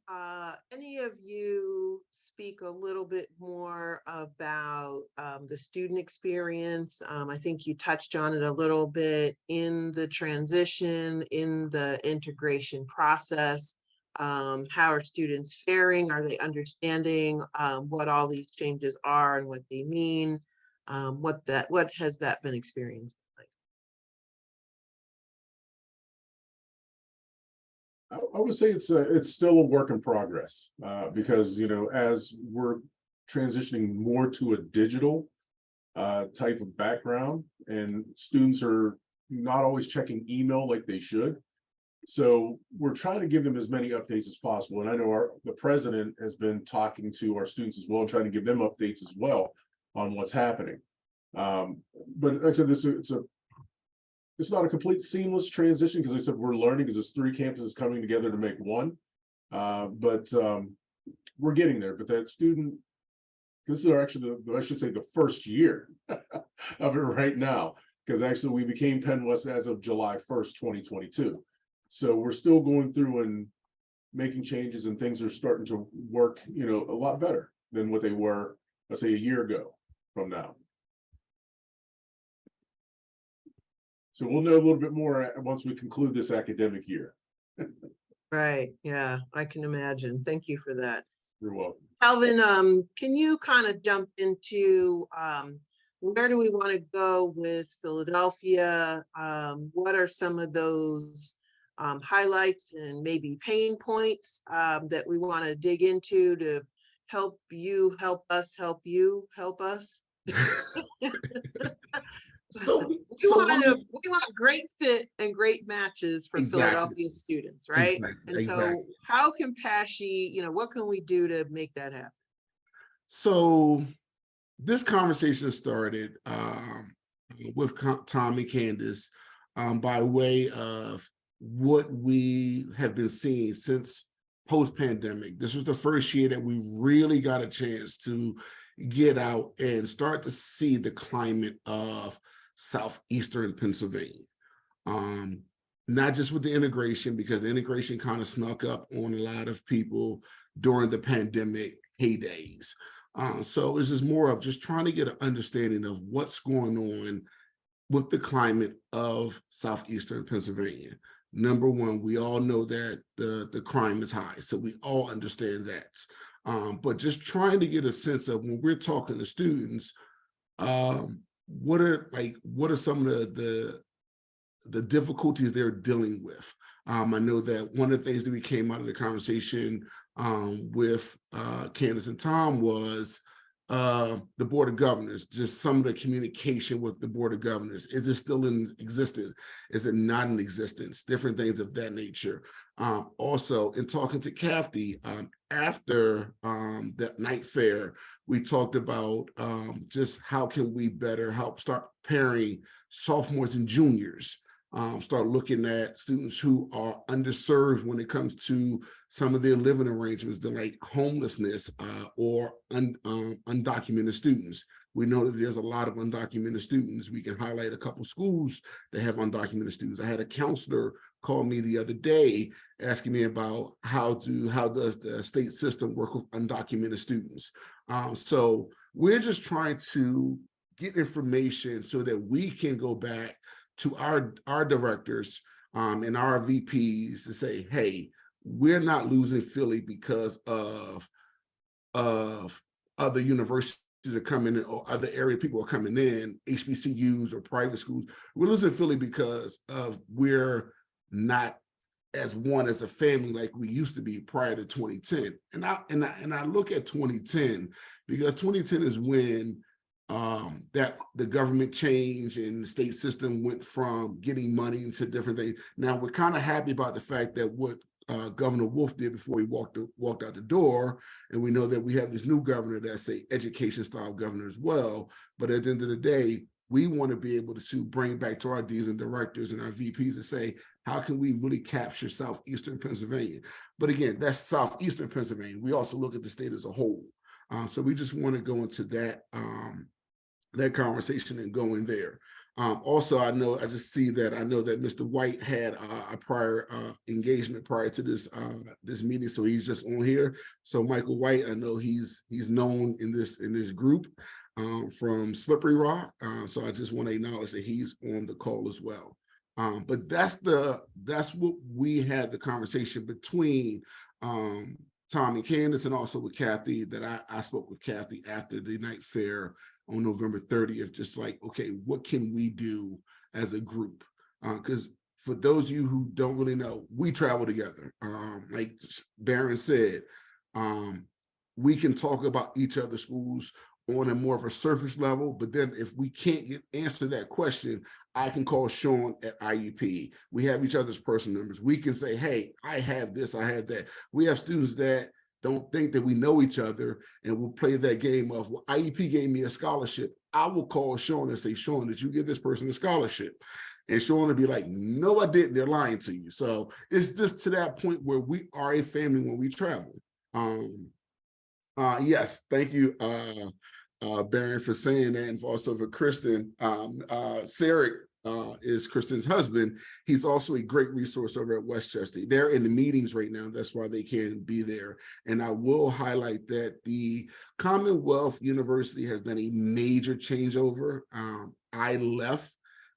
any of you speak a little bit more about the student experience? I think you touched on it a little bit in the transition, in the integration process. How are students faring? Are they understanding what all these changes are and what they mean? What has that been experienced like? I would say it's still a work in progress because, you know, as we're transitioning more to a digital type of background, and students are not always checking email like they should. So we're trying to give them as many updates as possible. And I know the president has been talking to our students as well, and trying to give them updates as well on what's happening. But like I said, it's not a complete seamless transition, because I said we're learning, because there's 3 campuses coming together to make one. But we're getting there. But that student, this is actually I should say the first year of it right now, because actually we became Penn West as of July 1st, 2022. So we're still going through and making changes, and things are starting to work, you know, a lot better than what they were, let's say, a year ago from now. So we'll know a little bit more once we conclude this academic year. Right, yeah, I can imagine. Thank you for that. You're welcome. Calvin, can you kind of jump into where do we want to go with Philadelphia? What are some of those highlights and maybe pain points that we want to dig into to help you, help us, help you, help us? So we want great fit and great matches for Philadelphia students, right? And so how can PASSHE, you know, what can we do to make that happen? So this conversation started with Tom and Candace by way of what we have been seeing since post-pandemic. This was the first year that we really got a chance to get out and start to see the climate of Southeastern Pennsylvania. not just with the integration, because the integration kind of snuck up on a lot of people during the pandemic heydays. So this is more of just trying to get an understanding of what's going on with the climate of Southeastern Pennsylvania. Number one, we all know that the crime is high, so we all understand that. But just trying to get a sense of, when we're talking to students, what are some of the difficulties they're dealing with. I know that one of the things that we came out of the conversation with Candace and Tom was the Board of Governors, just some of the communication with the Board of Governors. Is it still in existence? Is it not in existence? Different things of that nature. Also, in talking to Kathy after that night fair, we talked about just how can we better help start preparing sophomores and juniors, start looking at students who are underserved when it comes to some of their living arrangements, like homelessness or undocumented students. We know that there's a lot of undocumented students. We can highlight a couple schools that have undocumented students. I had a counselor call me the other day asking me about how does the state system work with undocumented students. So we're just trying to get information so that we can go back to our directors and our VPs to say, hey, we're not losing Philly because of other universities are coming in or other area people are coming in, HBCUs or private schools. We're losing Philly because of we're not as one as a family like we used to be prior to 2010. And I look at 2010 because 2010 is when that the government changed and the state system went from getting money into different things. Now we're kind of happy about the fact that what Governor Wolf did before he walked out the door, and we know that we have this new governor that's a education style governor as well. But at the end of the day, we want to be able to bring back to our Ds and directors and our VPs to say, how can we really capture Southeastern Pennsylvania? But again, that's Southeastern Pennsylvania. We also look at the state as a whole. So we just want to go into that that conversation and go in there. Also, I know that Mr. White had a prior engagement prior to this this meeting, so he's just on here. So Michael White, I know he's known in this group from Slippery Rock. So I just want to acknowledge that he's on the call as well. But that's what we had the conversation between Tom and Candace, and also with Kathy, that I spoke with Kathy after the night fair on November 30th, just like, okay, what can we do as a group? Because for those of you who don't really know, we travel together. Like Barron said, we can talk about each other's schools on a more of a surface level, but then if we can't answer that question, I can call Sean at IUP. We have each other's personal numbers. We can say, hey, I have this, I have that. We have students that don't think that we know each other, and we'll play that game of, well, IEP gave me a scholarship. I will call Sean and say, Sean, did you give this person a scholarship? And Sean will be like, no, I didn't. They're lying to you. So it's just to that point where we are a family when we travel. Yes, thank you, Barron, for saying that, and also for Kristen. Sarek is Kristen's husband. He's also a great resource over at Westchester. They're in the meetings right now. That's why they can't be there. And I will highlight that the Commonwealth University has done a major changeover. I left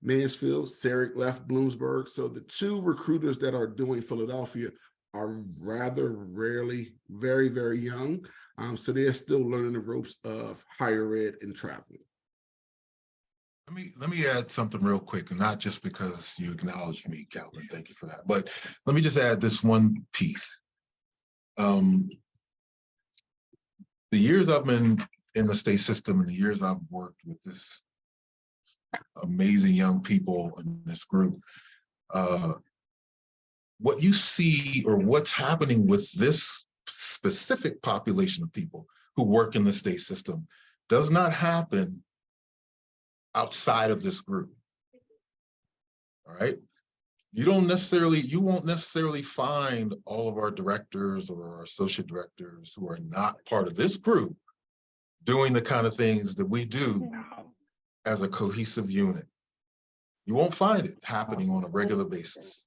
Mansfield, Sarek left Bloomsburg. So the two recruiters that are doing Philadelphia are rather rarely very, very young. So they're still learning the ropes of higher ed and traveling. Let me add something real quick, and not just because you acknowledged me, Calvin, thank you for that, but let me just add this one piece. The years I've been in the state system and the years I've worked with this amazing young people in this group, what you see or what's happening with this specific population of people who work in the state system does not happen outside of this group. All right. You won't necessarily find all of our directors or our associate directors who are not part of this group doing the kind of things that we do as a cohesive unit. You won't find it happening on a regular basis.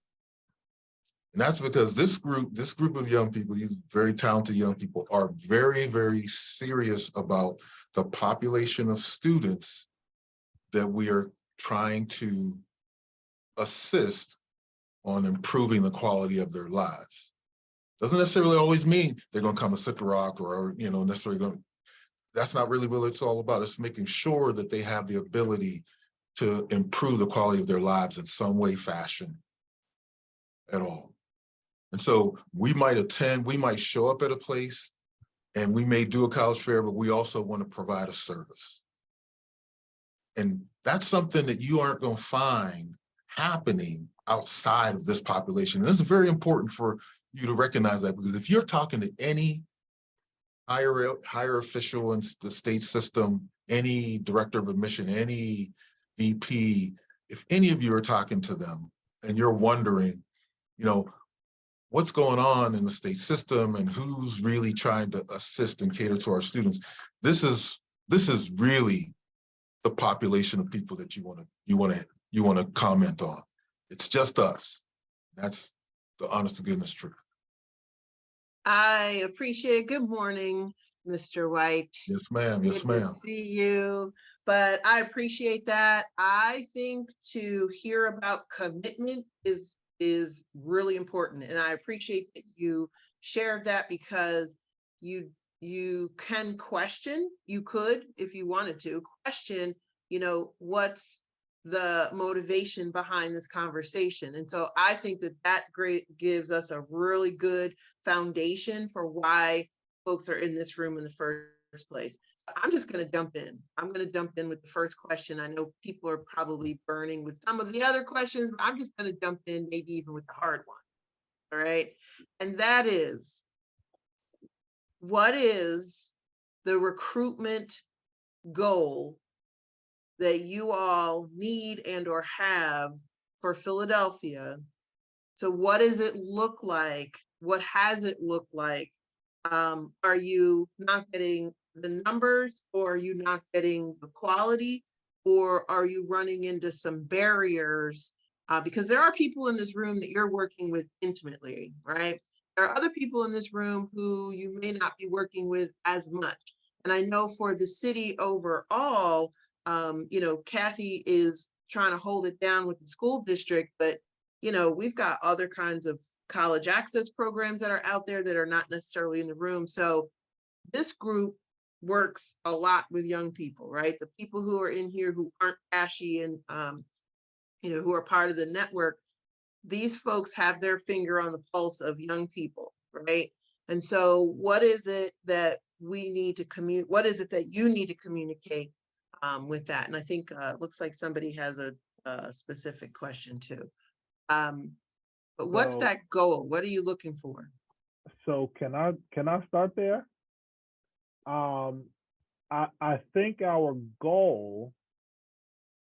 And that's because this group of young people, these very talented young people, are very, very serious about the population of students that we are trying to assist on improving the quality of their lives. Doesn't necessarily always mean they're going to come to Sitka Rock or, necessarily going. That's not really what it's all about. It's making sure that they have the ability to improve the quality of their lives in some way, fashion at all. And so we might show up at a place and we may do a college fair, but we also want to provide a service. And that's something that you aren't going to find happening outside of this population. And this is very important for you to recognize that, because if you're talking to any higher official in the state system, any director of admission, any VP, if any of you are talking to them and you're wondering, what's going on in the state system and who's really trying to assist and cater to our students, this is really the population of people that you want to comment on. It's just us. That's the honest to goodness truth. I appreciate it. Good morning, Mr. White. Yes, ma'am. Yes, Good to ma'am. see you, but I appreciate that. I think to hear about commitment is really important, and I appreciate that you shared that, because you can question. You could, if you wanted to, question, what's the motivation behind this conversation. And so I think that gives us a really good foundation for why folks are in this room in the first place. So I'm just going to jump in. I'm going to jump in with the first question. I know people are probably burning with some of the other questions, but I'm just going to jump in, maybe even with the hard one. All right. And that is, what is the recruitment goal that you all need and or have for Philadelphia? So what does it look like? What has it looked like? Are you not getting the numbers, or are you not getting the quality, or are you running into some barriers? Because there are people in this room that you're working with intimately, right? There are other people in this room who you may not be working with as much. And I know for the city overall, Kathy is trying to hold it down with the school district, but we've got other kinds of college access programs that are out there that are not necessarily in the room. So this group works a lot with young people, right? The people who are in here who aren't PASSHE and who are part of the network, these folks have their finger on the pulse of young people, right? And so what is it that we need to communicate? What is it that you need to communicate with that? And I think it looks like somebody has a specific question too. But what's that goal? What are you looking for? So can I start there? I think our goal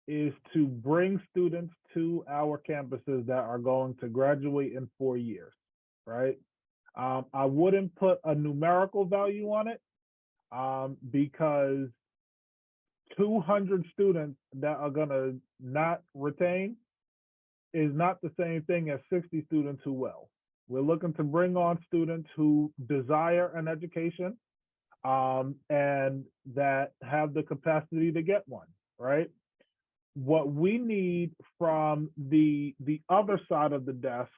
is to bring students to our campuses that are going to graduate in 4 years, right? I wouldn't put a numerical value on it, because 200 students that are gonna not retain is not the same thing as 60 students who will. We're looking to bring on students who desire an education, and that have the capacity to get one, right? What we need from the other side of the desk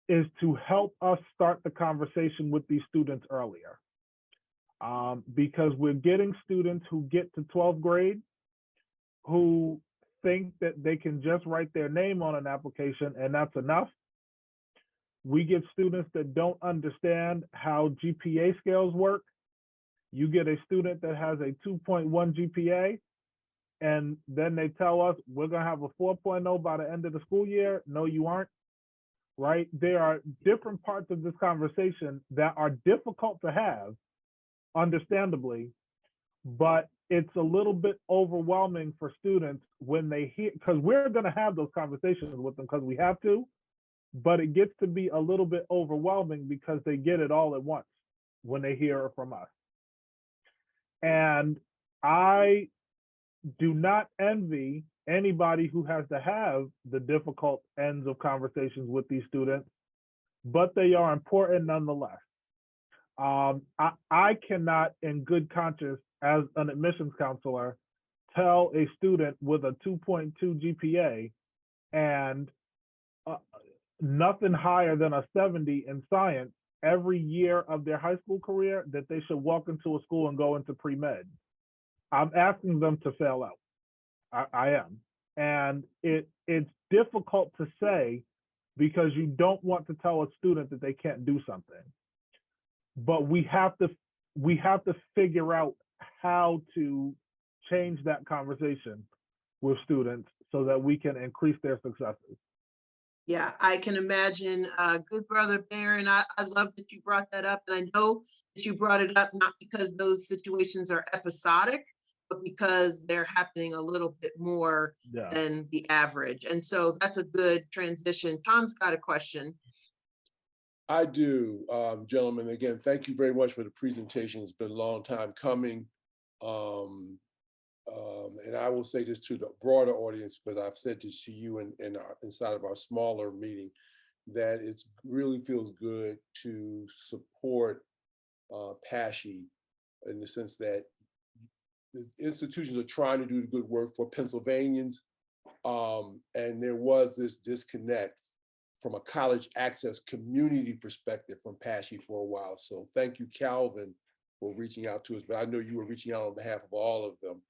is to help us start the conversation with these students earlier. Because we're getting students who get to 12th grade who think that they can just write their name on an application and that's enough. We get students that don't understand how GPA scales work. You get a student that has a 2.1 GPA, and then they tell us we're gonna have a 4.0 by the end of the school year. No, you aren't, right? There are different parts of this conversation that are difficult to have, understandably, but it's a little bit overwhelming for students when they hear, because we're gonna have those conversations with them because we have to, but it gets to be a little bit overwhelming because they get it all at once when they hear it from us. And I do not envy anybody who has to have the difficult ends of conversations with these students, but they are important nonetheless. I cannot, in good conscience, as an admissions counselor, tell a student with a 2.2 GPA and nothing higher than a 70 in science every year of their high school career that they should walk into a school and go into pre-med. I'm asking them to fail out. I am. And it's difficult to say because you don't want to tell a student that they can't do something. But we have to figure out how to change that conversation with students so that we can increase their successes. Yeah, I can imagine, good brother Baron, I love that you brought that up. And I know that you brought it up not because those situations are episodic, but because they're happening a little bit more than the average. And so that's a good transition. Tom's got a question. I do, gentlemen. Again, thank you very much for the presentation. It's been a long time coming. And I will say this to the broader audience, but I've said this to you inside of our smaller meeting, that it really feels good to support PASSHE in the sense that the institutions are trying to do the good work for Pennsylvanians. And there was this disconnect from a college access community perspective from PASSHE for a while. So thank you, Calvin, for reaching out to us, but I know you were reaching out on behalf of all of them,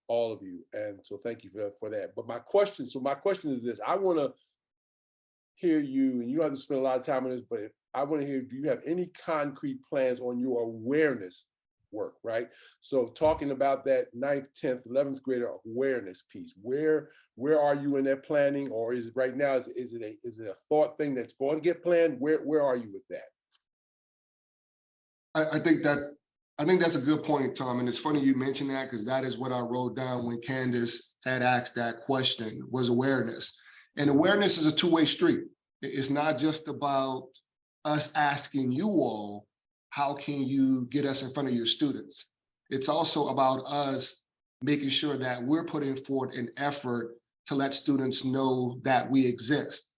all of you. And so thank you for that. But my question is this: I want to hear you, and you don't have to spend a lot of time on this, but I want to hear if you have any concrete plans on your awareness work, right? So talking about that 9th, 10th, 11th grader awareness piece, where are you in that planning, or is it right now, is it a thought thing that's going to get planned? Where are you with that? I think that's a good point, Tom. And it's funny you mentioned that, because that is what I wrote down when Candace had asked that question, was awareness. And awareness is a two-way street. It's not just about us asking you all, how can you get us in front of your students? It's also about us making sure that we're putting forth an effort to let students know that we exist.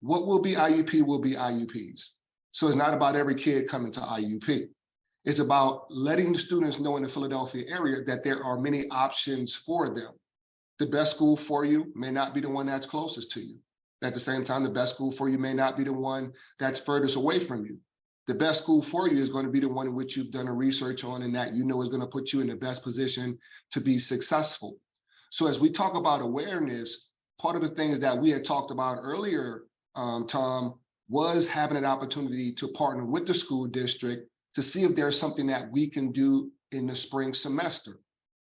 What will be IUP will be IUPs. So it's not about every kid coming to IUP. It's about letting the students know in the Philadelphia area that there are many options for them. The best school for you may not be the one that's closest to you. At the same time, the best school for you may not be the one that's furthest away from you. The best school for you is going to be the one in which you've done a research on and that you know is going to put you in the best position to be successful. So as we talk about awareness, part of the things that we had talked about earlier, Tom, was having an opportunity to partner with the school district to see if there's something that we can do in the spring semester.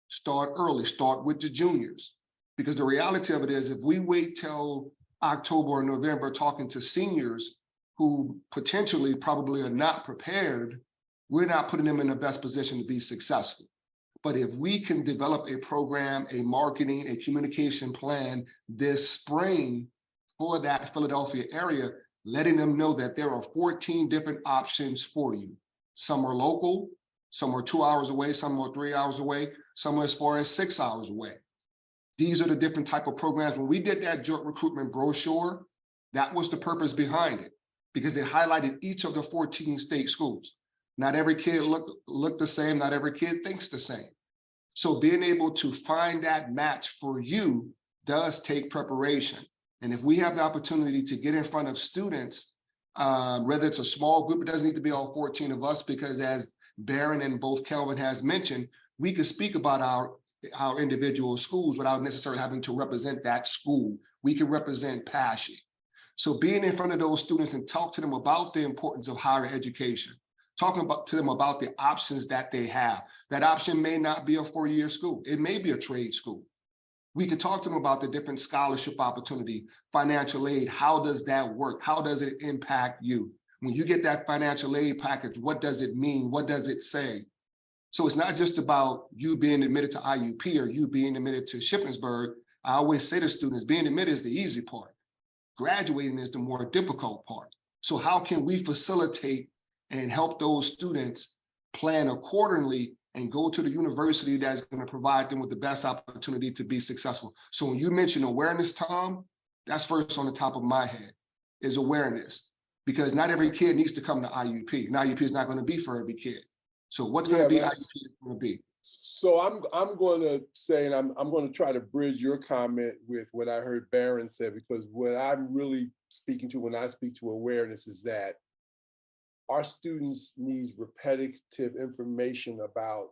Start early, start with the juniors. Because the reality of it is, if we wait till October or November talking to seniors who potentially probably are not prepared, we're not putting them in the best position to be successful. But if we can develop a program, a marketing, a communication plan this spring for that Philadelphia area, letting them know that there are 14 different options for you. Some are local, some are 2 hours away, some are 3 hours away, some are as far as 6 hours away. These are the different type of programs. When we did that joint recruitment brochure, that was the purpose behind it, because it highlighted each of the 14 state schools. Not every kid look the same, not every kid thinks the same. So being able to find that match for you does take preparation. And if we have the opportunity to get in front of students, whether it's a small group, it doesn't need to be all 14 of us, because as Baron and both Kelvin has mentioned, we can speak about our individual schools without necessarily having to represent that school. We can represent PASSHE. So being in front of those students and talk to them about the importance of higher education, talking to them about the options that they have. That option may not be a 4-year school. It may be a trade school. We can talk to them about the different scholarship opportunity, financial aid. How does that work? How does it impact you? When you get that financial aid package, what does it mean? What does it say? So it's not just about you being admitted to IUP or you being admitted to Shippensburg. I always say to students, being admitted is the easy part. Graduating is the more difficult part. So how can we facilitate and help those students plan accordingly and go to the university that's going to provide them with the best opportunity to be successful. So when you mention awareness, Tom, that's first on the top of my head, is awareness. Because not every kid needs to come to IUP. And IUP is not going to be for every kid. So what's going to be IUP going to be? So I'm going to say, and I'm going to try to bridge your comment with what I heard Barron said, because what I'm really speaking to when I speak to awareness is that our students need repetitive information about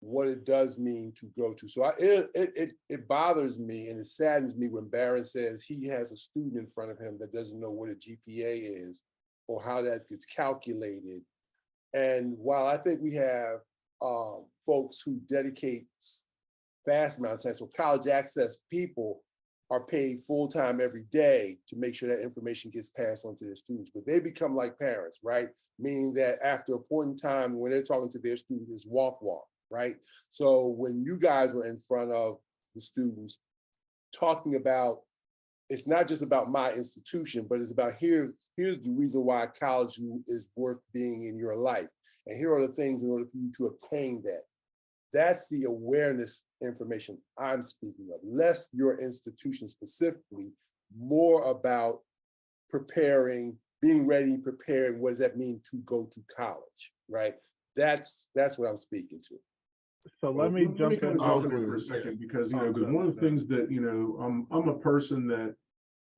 what it does mean to go to. So it bothers me and it saddens me when Barron says he has a student in front of him that doesn't know what a GPA is or how that gets calculated. And while I think we have folks who dedicate vast amounts of time, so college access people are paid full-time every day to make sure that information gets passed on to their students, but they become like parents, right? Meaning that after a point in time when they're talking to their students, it's walk, right? So when you guys were in front of the students talking about, it's not just about my institution, but it's about here's the reason why college is worth being in your life. And here are the things in order for you to obtain that. That's the awareness information I'm speaking of, less your institution specifically, more about preparing, being ready, preparing, what does that mean to go to college, right? That's what I'm speaking to. So let me jump in for a second, because because one of the things that I'm a person that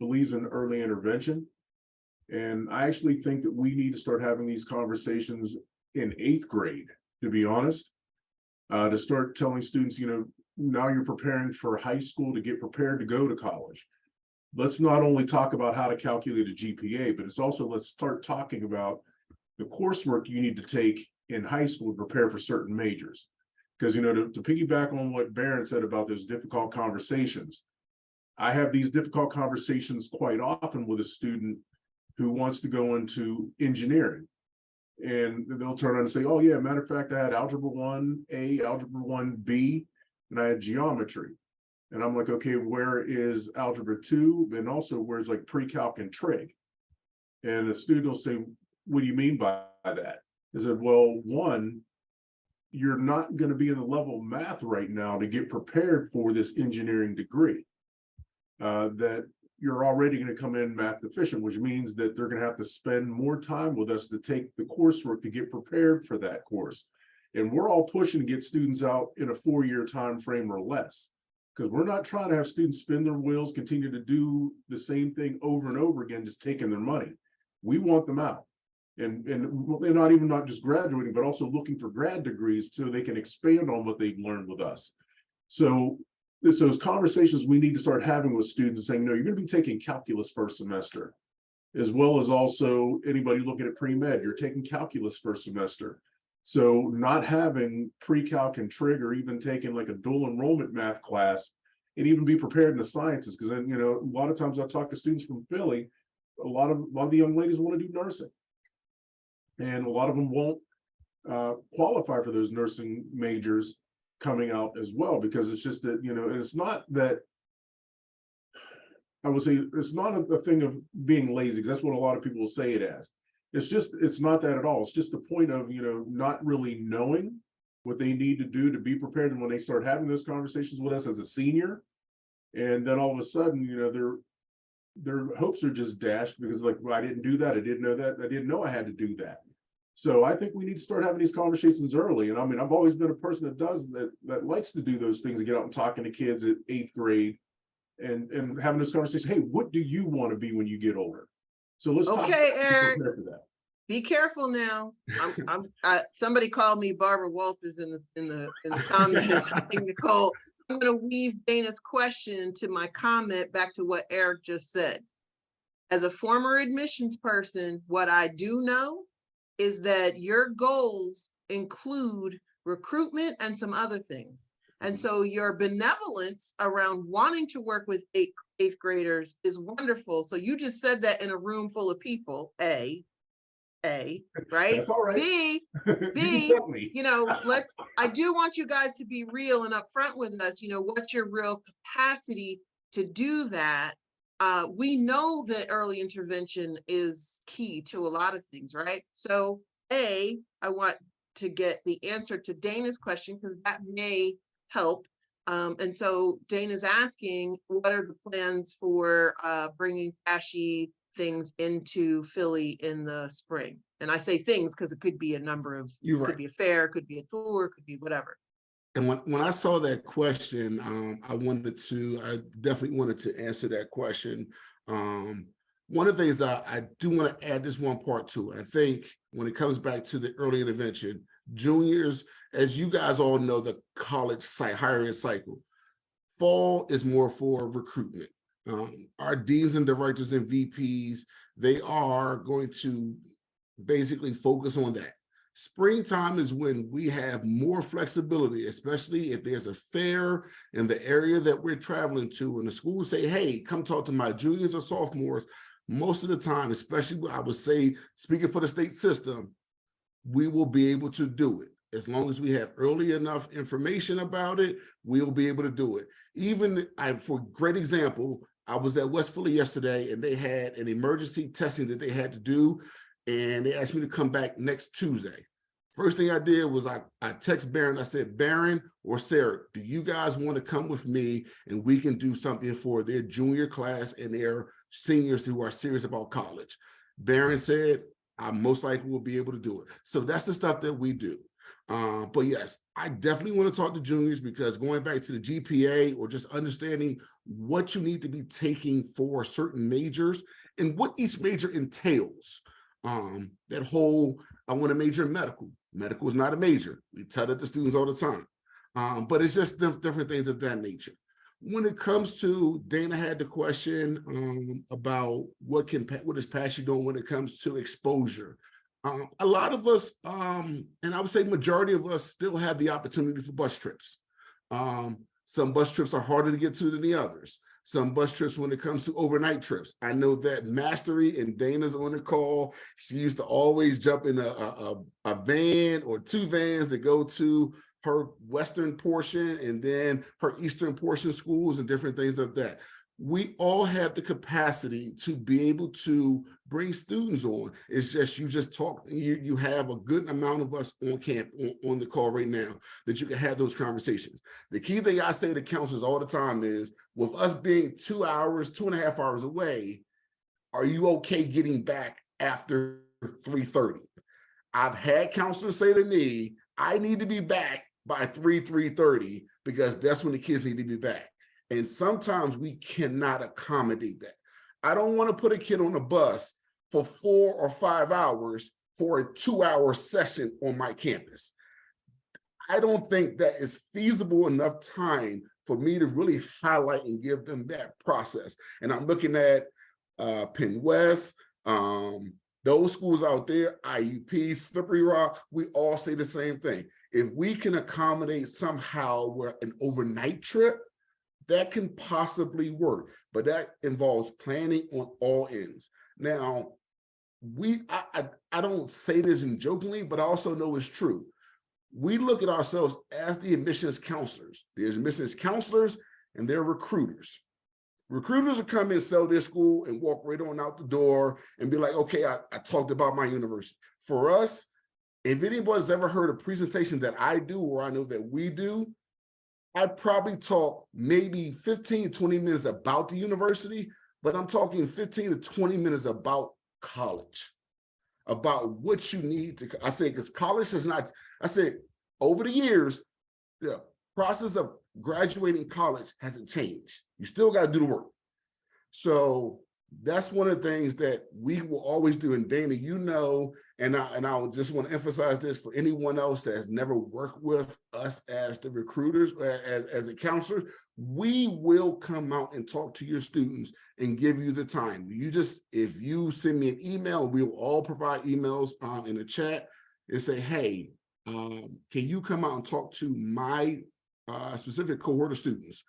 believes in early intervention, and I actually think that we need to start having these conversations in 8th grade, to be honest, to start telling students, now you're preparing for high school to get prepared to go to college. Let's not only talk about how to calculate a GPA, but it's also, let's start talking about the coursework you need to take in high school to prepare for certain majors. Because, to piggyback on what Barron said about those difficult conversations, I have these difficult conversations quite often with a student who wants to go into engineering. And they'll turn around and say, oh yeah, matter of fact, I had Algebra 1A, Algebra 1B, and I had geometry. And I'm like, okay, where is Algebra 2? And also where's like pre-calc and trig? And the student will say, what do you mean by that? I said, well, one, you're not going to be in the level of math right now to get prepared for this engineering degree. That you're already going to come in math deficient, which means that they're going to have to spend more time with us to take the coursework to get prepared for that course. And we're all pushing to get students out in a 4-year time frame or less, because we're not trying to have students spin their wheels, continue to do the same thing over and over again, just taking their money. We want them out. And they're not just graduating, but also looking for grad degrees so they can expand on what they've learned with us. So it's those conversations we need to start having with students, saying, no, you're going to be taking calculus first semester, as well as also anybody looking at pre-med, you're taking calculus first semester. So not having pre-calc and trig, or even taking like a dual enrollment math class, and even be prepared in the sciences. Because then, a lot of times I talk to students from Philly, a lot of the young ladies want to do nursing. And a lot of them won't qualify for those nursing majors coming out as well, because it's just that, and it's not that, I would say it's not a thing of being lazy, because that's what a lot of people will say it as. It's not that at all. It's just the point of, not really knowing what they need to do to be prepared. And when they start having those conversations with us as a senior, and then all of a sudden, their hopes are just dashed, because like, well, I didn't do that. I didn't know that. I didn't know I had to do that. So I think we need to start having these conversations early. And I mean, I've always been a person that does that likes to do those things and get out and talking to kids at 8th grade and having this conversation. Hey, what do you want to be when you get older? So let's talk. Okay, Eric, for that. Be careful now. Somebody called me Barbara Walters in the comments. I think Nicole, I'm going to weave Dana's question into my comment back to what Eric just said. As a former admissions person, what I do know is that your goals include recruitment and some other things. And so your benevolence around wanting to work with eighth graders is wonderful. So you just said that in a room full of people, A, right? That's all right. B, I do want you guys to be real and upfront with us. What's your real capacity to do that? We know that early intervention is key to a lot of things, right? So A, I want to get the answer to Dana's question, because that may help. And so Dana's asking, what are the plans for bringing PASSHE things into Philly in the spring? And I say things because it could be a number of, You're could right. be a fair, could be a tour, could be whatever. And when I saw that question, I definitely wanted to answer that question. One of the things that I do want to add this one part to, I think when it comes back to the early intervention, juniors, as you guys all know, the college higher ed cycle, fall is more for recruitment. Our deans and directors and VPs, they are going to basically focus on that. Springtime is when we have more flexibility, especially if there's a fair in the area that we're traveling to, and the school say, hey, come talk to my juniors or sophomores. Most of the time, especially I would say, speaking for the state system, we will be able to do it. As long as we have early enough information about it, we'll be able to do it. Even, for great example, I was at West Philly yesterday and they had an emergency testing that they had to do, and they asked me to come back next Tuesday. First thing I did was I text Barron. I said, Barron or Sarah, do you guys want to come with me and we can do something for their junior class and their seniors who are serious about college? Barron said, I most likely will be able to do it. So that's the stuff that we do. But yes, I definitely want to talk to juniors, because going back to the GPA or just understanding what you need to be taking for certain majors and what each major entails. That whole, I want to major in medical. Medical is not a major. We tell that to students all the time. But it's just different things of that nature. When it comes to, Dana had the question about what is PASSHE doing when it comes to exposure. A lot of us, and I would say majority of us, still have the opportunity for bus trips. Some bus trips are harder to get to than the others. Some bus trips when it comes to overnight trips. I know that Mastery, and Dana's on the call, she used to always jump in a van or two vans that go to her western portion and then her eastern portion schools and different things like that. We all have the capacity to be able to bring students on. It's just, you have a good amount of us on camp, on the call right now, that you can have those conversations. The key thing I say to counselors all the time is, with us being 2 hours, 2.5 hours away, are you okay getting back after 3:30? I've had counselors say to me, I need to be back by 3:30, because that's when the kids need to be back. And sometimes we cannot accommodate that. I don't want to put a kid on a bus for 4 or 5 hours for a 2-hour session on my campus. I don't think that is feasible enough time for me to really highlight and give them that process. And I'm looking at Penn West, those schools out there, IUP, Slippery Rock, we all say the same thing. If we can accommodate somehow where an overnight trip, that can possibly work, but that involves planning on all ends. Now, I don't say this in jokingly, but I also know it's true. We look at ourselves as the admissions counselors. There's admissions counselors and they're recruiters. Recruiters will come and sell their school and walk right on out the door and be like, okay, I talked about my university. For us, if anybody's ever heard a presentation that I do or I know that we do, I'd probably talk maybe 15, 20 minutes about the university, but I'm talking 15 to 20 minutes about college, about what you need to, I say, because college is not, I said, over the years, the process of graduating college hasn't changed. You still got to do the work. So that's one of the things that we will always do. And Dana, you know, and I just want to emphasize this for anyone else that has never worked with us as the recruiters, as a counselor, we will come out and talk to your students and give you the time. You just, if you send me an email, we will all provide emails in the chat and say, hey, can you come out and talk to my specific cohort of students?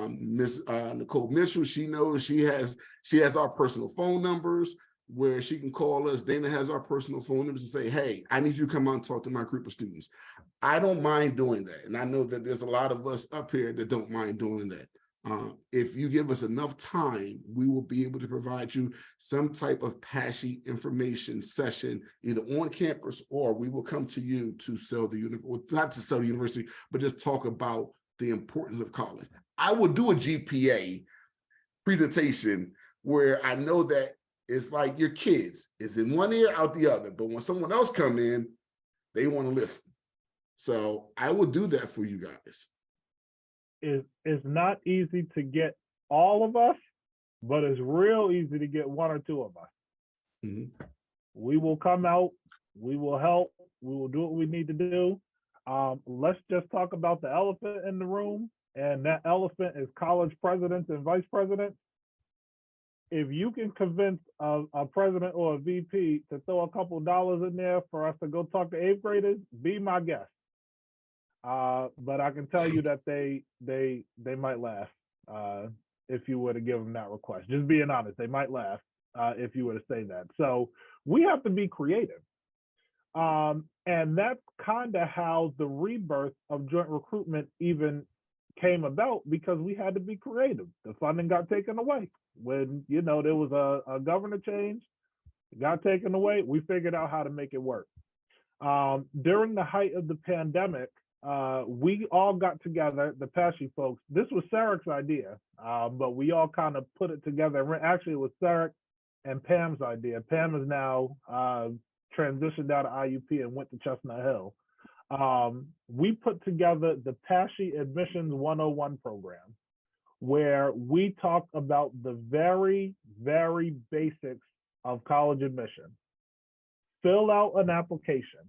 Miss Nicole Mitchell, she knows she has our personal phone numbers where she can call us. Dana has our personal phone numbers and say, hey, I need you to come out and talk to my group of students. I don't mind doing that. And I know that there's a lot of us up here that don't mind doing that. If you give us enough time, we will be able to provide you some type of PASSHE information session, either on campus, or we will come to you to sell the university, not to sell the university, but just talk about the importance of college. I will do a GPA presentation where I know that it's like your kids, it's in one ear, out the other, but when someone else come in, they want to listen. So I will do that for you guys. It's not easy to get all of us, but it's real easy to get one or two of us. Mhm. We will come out, we will help, we will do what we need to do. Let's just talk about the elephant in the room, and that elephant is college presidents and vice presidents. If you can convince a president or a VP to throw a couple dollars in there for us to go talk to 8th graders, be my guest. But I can tell you that they might laugh if you were to give them that request. Just being honest, they might laugh if you were to say that. So we have to be creative. And that's kind of how the rebirth of joint recruitment even came about, because we had to be creative. The funding got taken away when, you know, there was a governor change, it got taken away. We figured out how to make it work. During the height of the pandemic, we all got together, the PASSHE folks. This was Sarek's idea, but we all kind of put it together. Actually, it was Sarek and Pam's idea. Pam is now transitioned out of IUP and went to Chestnut Hill. We put together the PASSHE Admissions 101 program, where we talk about the very, very basics of college admission. Fill out an application.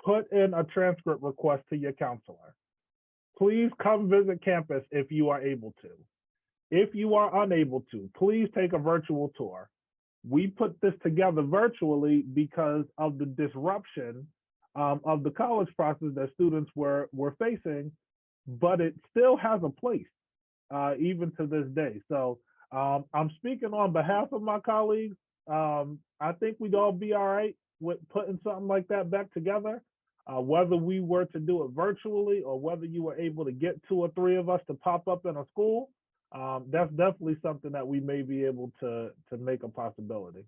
Put in a transcript request to your counselor. Please come visit campus if you are able to. If you are unable to, please take a virtual tour. We put this together virtually because of the disruption of the college process that students were facing, but it still has a place, even to this day. So I'm speaking on behalf of my colleagues. I think we'd all be all right with putting something like that back together. Whether we were to do it virtually or whether you were able to get 2 or 3 of us to pop up in a school, that's definitely something that we may be able to make a possibility.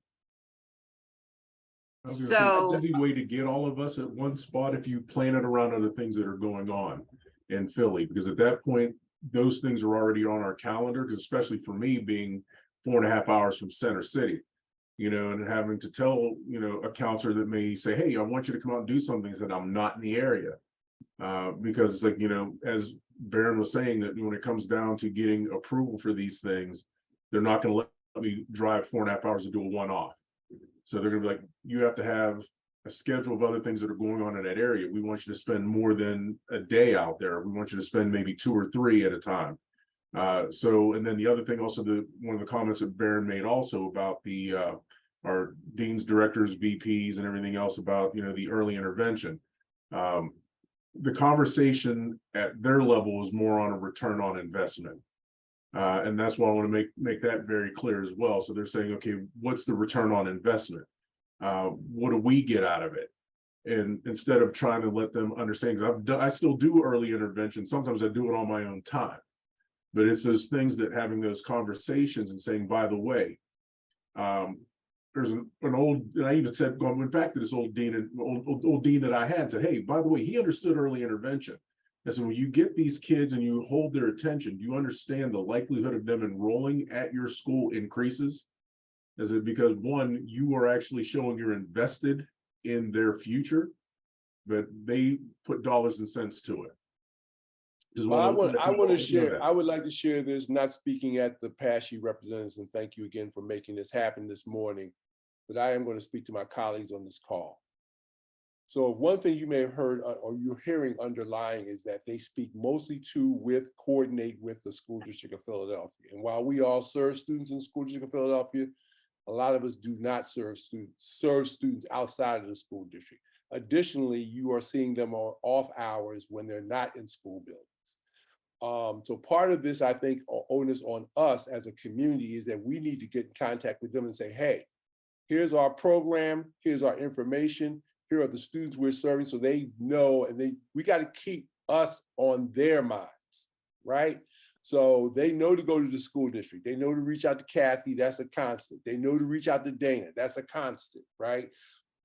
So- Easy way to get all of us at one spot if you plan it around other things that are going on in Philly, because at that point, those things are already on our calendar, because especially for me being 4.5 hours from Center City, you know, and having to tell, you know, a counselor that may say, hey, I want you to come out and do something, that I'm not in the area. Because it's like, you know, as Baron was saying, that when it comes down to getting approval for these things, they're not going to let me drive 4.5 hours to do a one-off. So they're gonna be like, you have to have a schedule of other things that are going on in that area. We want you to spend more than a day out there. We want you to spend maybe 2 or 3 at a time. So, and then the other thing also, one of the comments that Baron made also about the our deans, directors, VPs, and everything else about, you know, the early intervention. The conversation at their level is more on a return on investment. And that's why I want to make that very clear as well. So they're saying, okay, what's the return on investment? What do we get out of it? And instead of trying to let them understand, because I still do early intervention. Sometimes I do it on my own time, but it's those things that having those conversations and saying, by the way, there's an old, and I even said, went back to this old dean, old dean that I had, said, hey, by the way, he understood early intervention. And so when you get these kids and you hold their attention, do you understand the likelihood of them enrolling at your school increases? Is it because, one, you are actually showing you're invested in their future, but they put dollars and cents to it? Well, I want to share, I would like to share this, not speaking at the PASSHE representatives, and thank you again for making this happen this morning, but I am going to speak to my colleagues on this call. So one thing you may have heard or you're hearing underlying is that they speak mostly to, coordinate with the School District of Philadelphia. And while we all serve students in the School District of Philadelphia, a lot of us do not serve students outside of the school district. Additionally, you are seeing them on off hours when they're not in school buildings. So part of this, I think, onus on us as a community is that we need to get in contact with them and say, hey, here's our program, here's our information, here are the students we're serving, so they know, and we got to keep us on their minds, right? So they know to go to the school district. They know to reach out to Kathy. That's a constant. They know to reach out to Dana. That's a constant, right?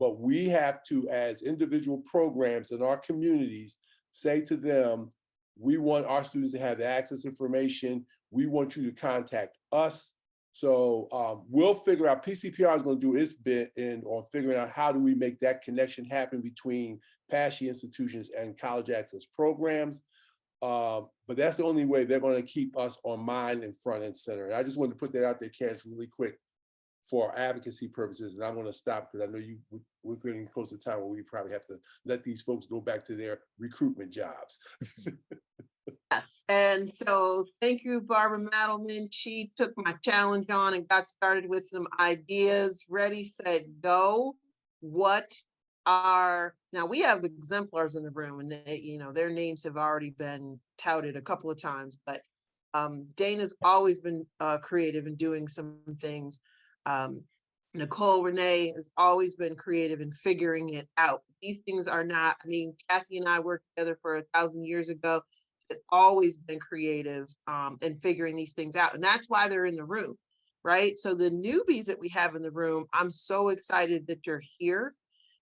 But we have to, as individual programs in our communities, say to them, we want our students to have the access information. We want you to contact us. So we'll figure out, PCPR is going to do its bit on figuring out how do we make that connection happen between PASSHE institutions and college access programs. But that's the only way they're going to keep us on mind and front and center. And I just wanted to put that out there, Candace, really quick for our advocacy purposes. And I'm going to stop because I know we're getting close to time where we probably have to let these folks go back to their recruitment jobs. Yes, and so thank you, Barbara Madelman. She took my challenge on and got started with some ideas. Ready, set, go. What are, now we have exemplars in the room, and they, you know, their names have already been touted a couple of times, but Dana's always been creative in doing some things. Nicole Renee has always been creative in figuring it out. These things are not, I mean, Kathy and I worked together for 1,000 years ago. It's always been creative in figuring these things out. And that's why they're in the room, right? So the newbies that we have in the room, I'm so excited that you're here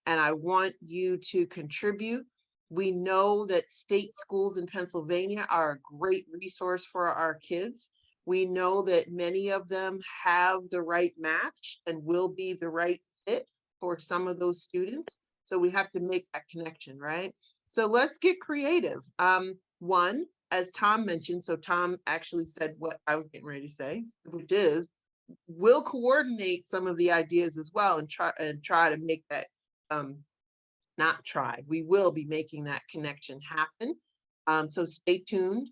and I want you to contribute. We know that state schools in Pennsylvania are a great resource for our kids. We know that many of them have the right match and will be the right fit for some of those students. So we have to make that connection, right? So let's get creative. One, as Tom mentioned, so Tom actually said what I was getting ready to say, which is we'll coordinate some of the ideas as well and try to make that, not try, we will be making that connection happen. So stay tuned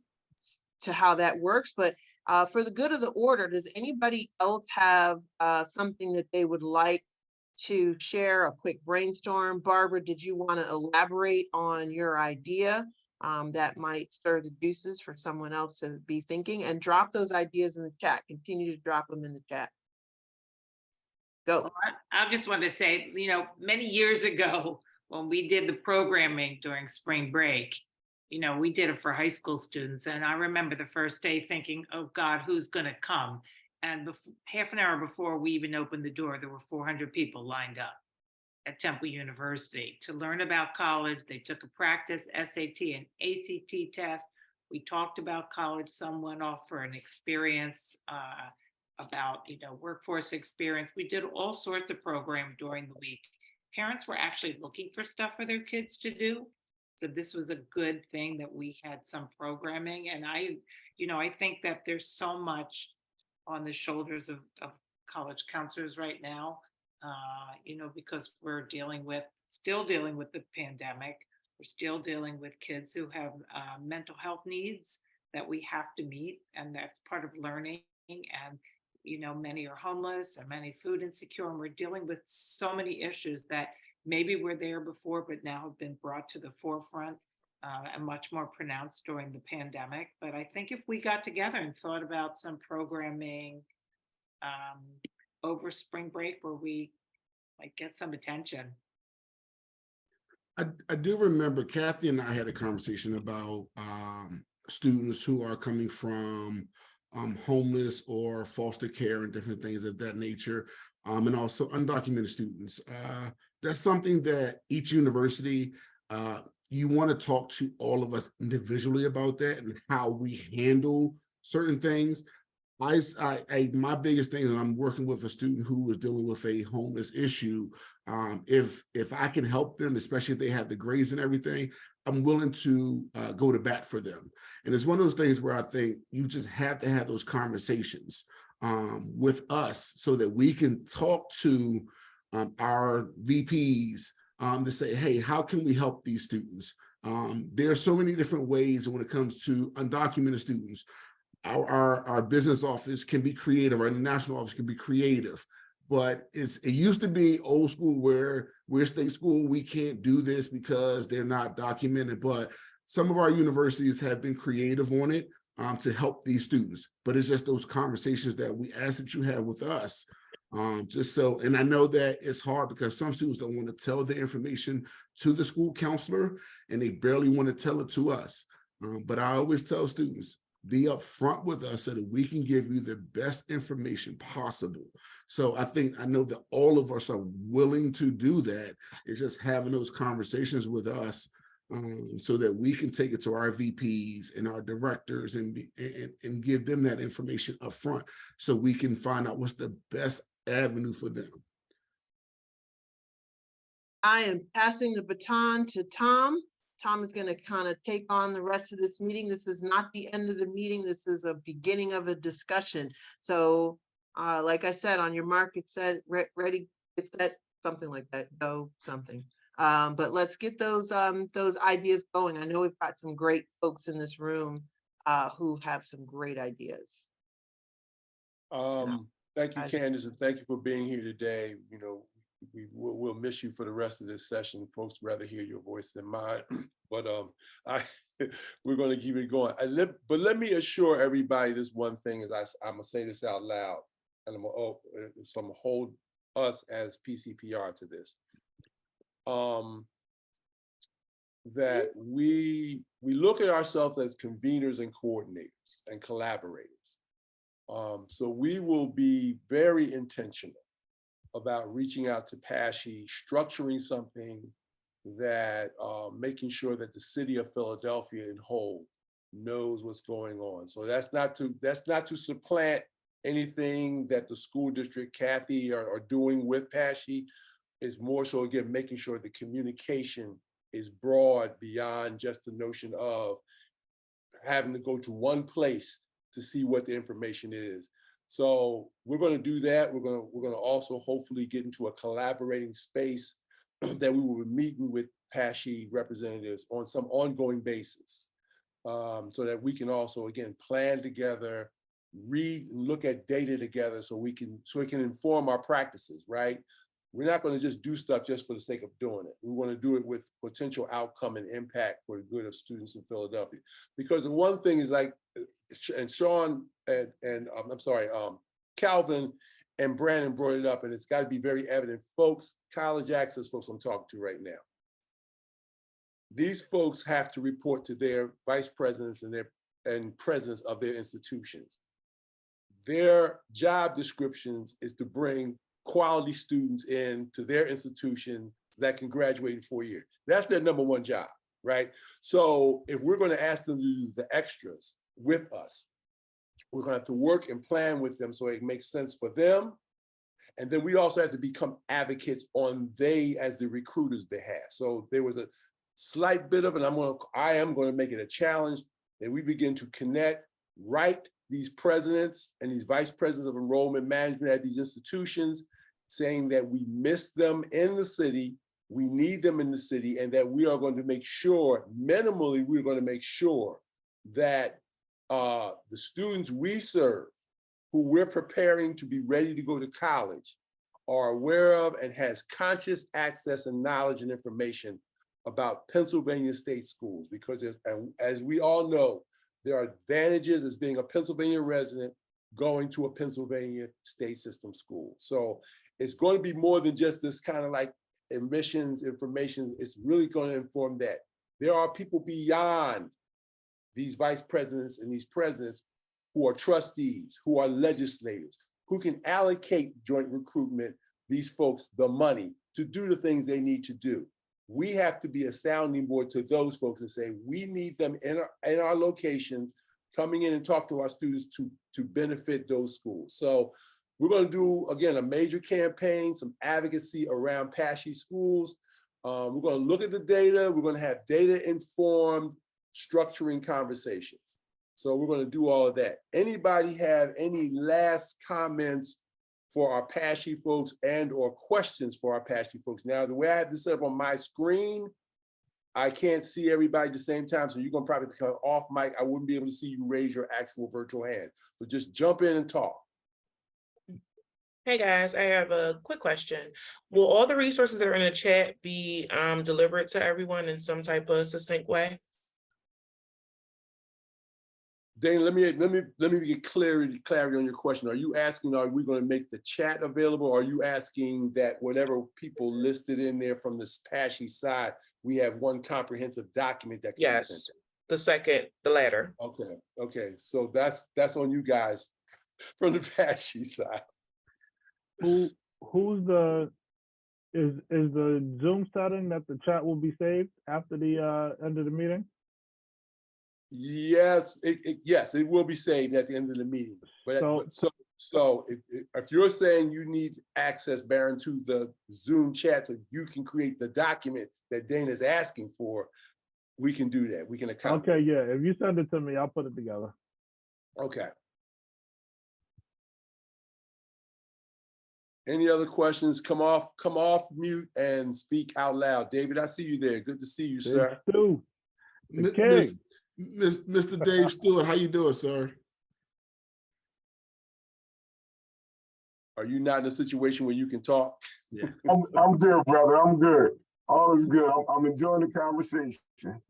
to how that works. But for the good of the order, does anybody else have something that they would like to share, a quick brainstorm? Barbara, did you want to elaborate on your idea that might stir the juices for someone else to be thinking? And drop those ideas in the chat. Continue to drop them in the chat. Go. Well, I just want to say, you know, many years ago, when we did the programming during spring break, you know, we did it for high school students. And I remember the first day thinking, oh God, who's going to come? And half an hour before we even opened the door, there were 400 people lined up at Temple University to learn about college. They took a practice SAT and ACT test. We talked about college. Some went off for an experience about, you know, workforce experience. We did all sorts of programs during the week. Parents were actually looking for stuff for their kids to do. So this was a good thing that we had some programming. And I think that there's so much on the shoulders of college counselors right now, you know, because we're still dealing with the pandemic. We're still dealing with kids who have mental health needs that we have to meet. And that's part of learning. And, you know, many are homeless and many food insecure. And we're dealing with so many issues that maybe were there before, but now have been brought to the forefront and much more pronounced during the pandemic. But I think if we got together and thought about some programming over spring break where we might get some attention. I do remember Kathy and I had a conversation about students who are coming from homeless or foster care and different things of that nature, and also undocumented students. That's something that each university, you want to talk to all of us individually about that and how we handle certain things. My biggest thing, and I'm working with a student who is dealing with a homeless issue. If I can help them, especially if they have the grades and everything, I'm willing to go to bat for them. And it's one of those things where I think you just have to have those conversations with us so that we can talk to our VPs to say, hey, how can we help these students? There are so many different ways when it comes to undocumented students. Our business office can be creative, our national office can be creative, but it used to be old school where we're state school, we can't do this because they're not documented, but some of our universities have been creative on it to help these students. But it's just those conversations that we ask that you have with us. Just so, and I know that it's hard because some students don't want to tell their information to the school counselor and they barely want to tell it to us. But I always tell students, be upfront with us so that we can give you the best information possible. So I know that all of us are willing to do that. It's just having those conversations with us so that we can take it to our VPs and our directors and give them that information up front so we can find out what's the best avenue for them. I am passing the baton to Tom. Tom is going to kind of take on the rest of this meeting. This is not the end of the meeting. This is a beginning of a discussion. So like I said, on your mark, it said ready, get set, something like that, go something. But let's get those ideas going. I know we've got some great folks in this room who have some great ideas. Thank you, Candace, and thank you for being here today. You know, we'll miss you for the rest of this session. Folks rather hear your voice than mine, but we're going to keep it going. But let me assure everybody this one thing is I'm gonna say this out loud, and I'm gonna hold us as PCPR to this. That we look at ourselves as conveners and coordinators and collaborators. So we will be very intentional about reaching out to PASSHE, structuring something that making sure that the city of Philadelphia in whole knows what's going on. So that's not to supplant anything that the school district, Kathy, are doing with PASSHE. Is more so, again, making sure the communication is broad beyond just the notion of having to go to one place to see what the information is. So we're going to do that. We're going to also hopefully get into a collaborating space that we will be meeting with PASSHE representatives on some ongoing basis, so that we can also, again, plan together, read and look at data together, so it can inform our practices, right? We're not going to just do stuff just for the sake of doing it. We want to do it with potential outcome and impact for the good of students in Philadelphia. Because the one thing is, like, and Sean and I'm sorry, Calvin and Brandon brought it up, and it's got to be very evident. Folks, college access folks I'm talking to right now, these folks have to report to their vice presidents and presidents of their institutions. Their job descriptions is to bring quality students in to their institution that can graduate in 4 years. That's their number one job, right? So if we're going to ask them to do the extras with us, we're going to have to work and plan with them so it makes sense for them. And then we also have to become advocates on they as the recruiter's behalf. So there was a slight bit of it. I am going to make it a challenge that we begin to connect, write these presidents and these vice presidents of enrollment management at these institutions, saying that we miss them in the city, we need them in the city, and that we are going to make sure, minimally, we're going to make sure that the students we serve, who we're preparing to be ready to go to college, are aware of and has conscious access and knowledge and information about Pennsylvania state schools. Because as we all know, there are advantages as being a Pennsylvania resident going to a Pennsylvania state system school. So it's going to be more than just this kind of like admissions information. It's really going to inform that there are people beyond these vice presidents and these presidents who are trustees, who are legislators, who can allocate joint recruitment, these folks, the money to do the things they need to do. We have to be a sounding board to those folks and say, we need them in our locations, coming in and talk to our students to benefit those schools. So we're going to do, again, a major campaign, some advocacy around PASSHE schools. We're going to look at the data. We're going to have data-informed structuring conversations. So we're going to do all of that. Anybody have any last comments for our PASSHE folks and or questions for our PASSHE folks? Now, the way I have this set up on my screen, I can't see everybody at the same time, so you're going to probably come off mic. I wouldn't be able to see you raise your actual virtual hand. So just jump in and talk. Hey guys, I have a quick question. Will all the resources that are in the chat be delivered to everyone in some type of succinct way? Dane, let me get clarity on your question. Are you asking, are we going to make the chat available? Or are you asking that whatever people listed in there from this PASSHE side, we have one comprehensive document that can be sent? the latter. Okay, so that's on you guys from the PASSHE side. Who's the is the Zoom setting that the chat will be saved after the end of the meeting? Yes, it will be saved at the end of the meeting. But so if you're saying you need access, Baron, to the Zoom chat so you can create the document that Dana's asking for, we can do that. We can account. Okay, yeah. If you send it to me, I'll put it together. Okay. Any other questions? Come off mute and speak out loud. David, I see you there. Good to see you, sir. Stu, the king. Mr. Dave Stewart, how you doing, sir? Are you not in a situation where you can talk? Yeah. I'm good, brother. I'm good. All is good. I'm enjoying the conversation.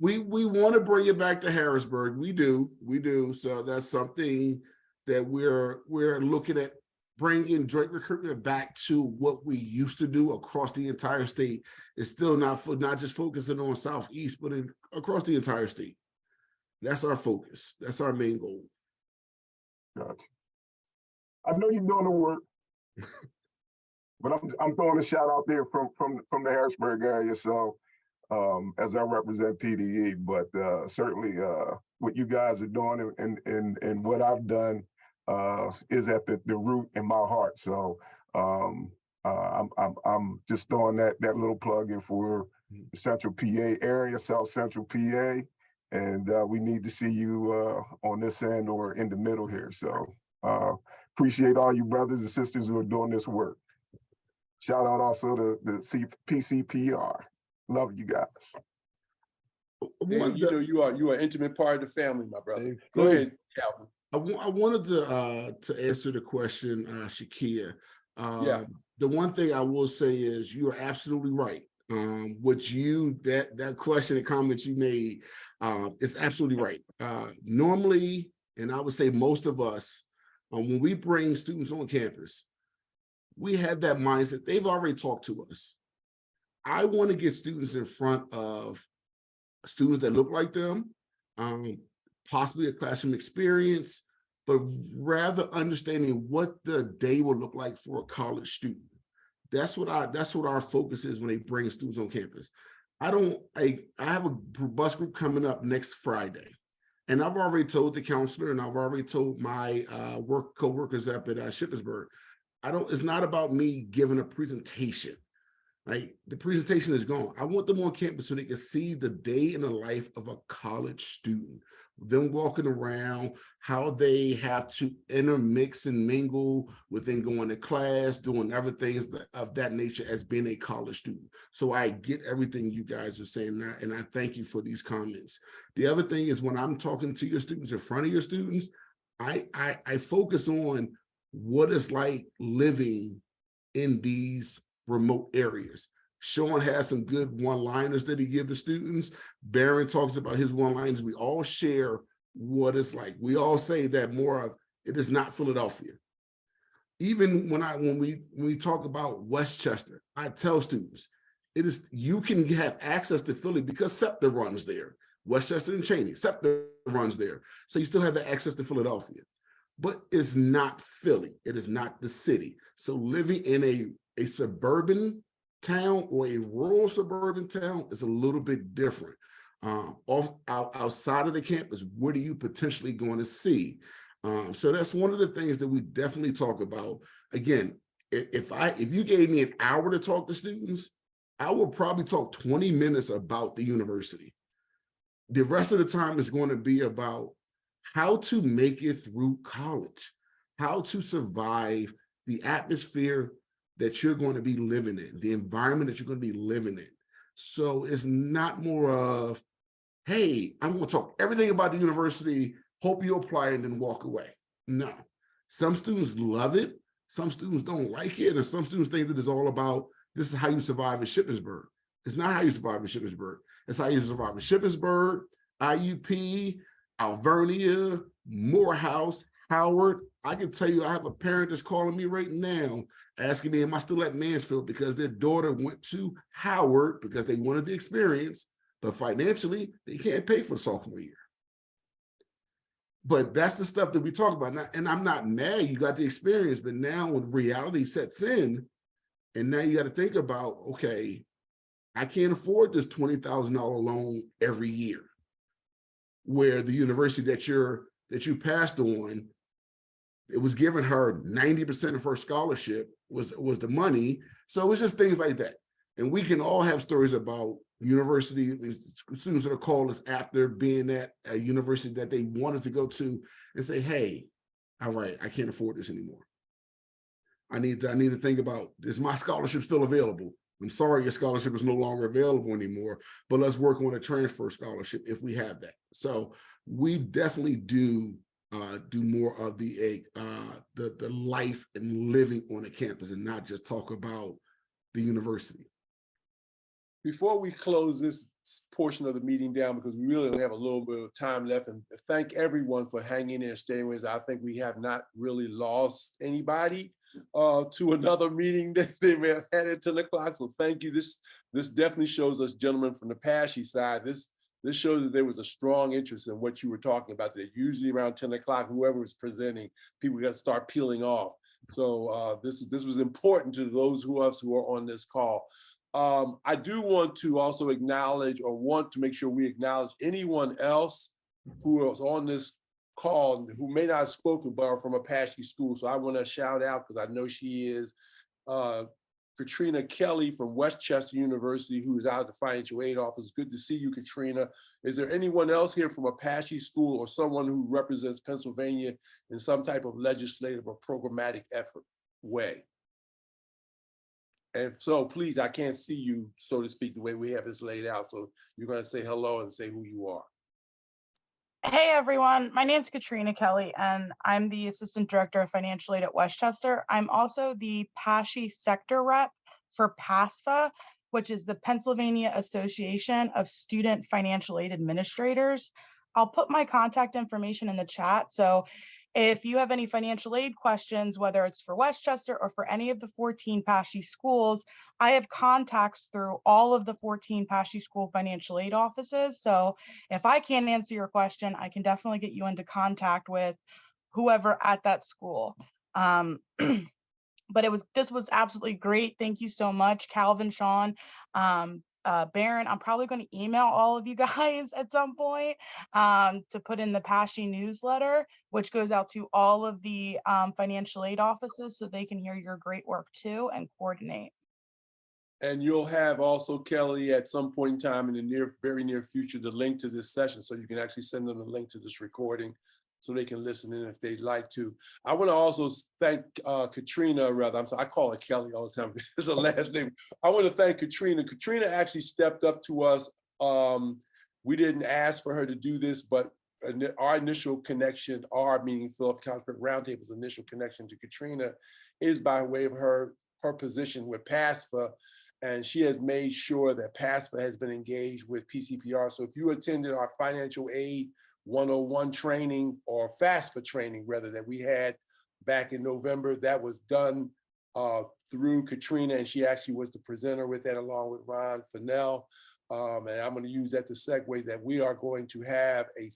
We want to bring it back to Harrisburg. We do. So that's something that we're looking at, bringing joint recruitment back to what we used to do across the entire state. It's still not just focusing on Southeast, but across the entire state. That's our focus. That's our main goal. Gotcha. I know you're doing the work, but I'm throwing a shout out there from the Harrisburg area. So as I represent PDE, but certainly what you guys are doing and what I've done is at the root in my heart. So I'm just throwing that little plug in for the Central PA area, South Central PA, and we need to see you on this end or in the middle here. So appreciate all you brothers and sisters who are doing this work. Shout out also to the PCPR. Love you guys. And you know you are an intimate part of the family, my brother. Go ahead, Calvin. I wanted to answer the question, Shakia. Yeah. The one thing I will say is you are absolutely right. That question and comment you made is absolutely right. Normally, and I would say most of us, when we bring students on campus, we have that mindset. They've already talked to us. I want to get students in front of students that look like them, possibly a classroom experience, but rather understanding what the day will look like for a college student. That's what our focus is when they bring students on campus. I have a bus group coming up next Friday, and I've already told the counselor and I've already told my co-workers up at Shippensburg, it's not about me giving a presentation. Right? The presentation is gone. I want them on campus so they can see the day in the life of a college student, them walking around, how they have to intermix and mingle within going to class, doing everything of that nature as being a college student. So I get everything you guys are saying now, and I thank you for these comments. The other thing is when I'm talking to your students in front of your students, I focus on what it's like living in these remote areas. Sean has some good one-liners that he gives the students. Baron talks about his one-liners. We all share what it's like. We all say that more of it is not Philadelphia. Even when we talk about Westchester, I tell students, you can have access to Philly because SEPTA runs there. Westchester and Cheney, SEPTA runs there. So you still have the access to Philadelphia. But it's not Philly. It is not the city. So living in a suburban town or a rural suburban town is a little bit different. Outside of the campus, what are you potentially going to see? So that's one of the things that we definitely talk about. Again, if you gave me an hour to talk to students, I would probably talk 20 minutes about the university. The rest of the time is going to be about how to make it through college, how to survive the atmosphere that you're going to be living in, the environment that you're going to be living in. So it's not more of, hey, I'm going to talk everything about the university, hope you apply and then walk away. No, some students love it. Some students don't like it. And some students think that it's all about, this is how you survive in Shippensburg. It's not how you survive in Shippensburg. It's how you survive in Shippensburg, IUP, Alvernia, Morehouse, Howard. I can tell you, I have a parent that's calling me right now asking me, am I still at Mansfield, because their daughter went to Howard because they wanted the experience, but financially they can't pay for sophomore year. But that's the stuff that we talk about. And I'm not mad, you got the experience, but now when reality sets in, and now you got to think about, okay, I can't afford this $20,000 loan every year, where the university that you passed on, it was giving her 90% of her scholarship was the money. So it's just things like that. And we can all have stories about university students that are called us after being at a university that they wanted to go to and say, hey, all right, I can't afford this anymore. I need to think about, is my scholarship still available? I'm sorry, your scholarship is no longer available anymore, but let's work on a transfer scholarship if we have that. So we definitely do more of the life and living on a campus and not just talk about the university. Before we close this portion of the meeting down, because we really only have a little bit of time left, and thank everyone for hanging in and staying with us. I think we have not really lost anybody to another meeting that they may have had at 10 o'clock. So thank you. This definitely shows us, gentlemen from the PASSHE side, this shows that there was a strong interest in what you were talking about. That usually around 10 o'clock, whoever was presenting, people got to start peeling off. So this was important to those of us who are on this call. I do want to also acknowledge, or want to make sure we acknowledge, anyone else who was on this call who may not have spoken but are from a PASSHE school. So I want to shout out, because I know she is, Katrina Kelly from Westchester University, who is out of the financial aid office. Good to see you, Katrina. Is there anyone else here from a PASSHE school or someone who represents Pennsylvania in some type of legislative or programmatic effort way? And so please, I can't see you, so to speak, the way we have this laid out. So you're going to say hello and say who you are. Hey everyone, my name is Katrina Kelly and I'm the Assistant Director of Financial Aid at Westchester. I'm also the PASSHE sector rep for PASSFA, which is the Pennsylvania Association of Student Financial Aid Administrators. I'll put my contact information in the chat. So if you have any financial aid questions, whether it's for Westchester or for any of the 14 PASSHE schools, I have contacts through all of the 14 PASSHE school financial aid offices. So if I can't answer your question, I can definitely get you into contact with whoever at that school. But this was absolutely great. Thank you so much, Calvin, Sean, Baron. I'm probably going to email all of you guys at some point to put in the PASSHE newsletter, which goes out to all of the financial aid offices so they can hear your great work too and coordinate. And you'll have also, Kelly, at some point in time in the very near future, the link to this session, so you can actually send them the link to this recording so they can listen in if they'd like to. I want to also thank Katrina, rather, I'm sorry, I call her Kelly all the time. It's her last name. I want to thank Katrina. Katrina actually stepped up to us. We didn't ask for her to do this, but our initial connection, meaning Philip Calvert Roundtable's initial connection to Katrina, is by way of her position with PASSFA. And she has made sure that PASSFA has been engaged with PCPR. So if you attended our financial aid 101 training, or FAFSA training rather, that we had back in November, that was done through Katrina, and she actually was the presenter with that along with Ron Fennell. And I'm going to use that to segue that we are going to have a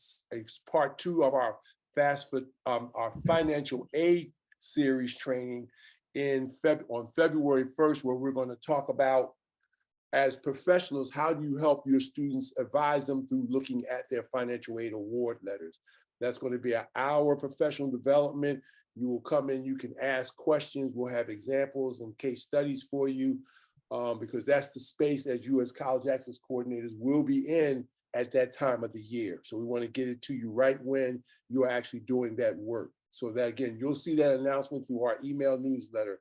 part 2 of our FAFSA, our financial aid series training on February 1st, where we're going to talk about, as professionals, how do you help your students, advise them through looking at their financial aid award letters. That's going to be an hour professional development. You will come in, you can ask questions. We'll have examples and case studies for you, because that's the space as you as college access coordinators will be in at that time of the year. So we want to get it to you right when you're actually doing that work. So that, again, you'll see that announcement through our email newsletter.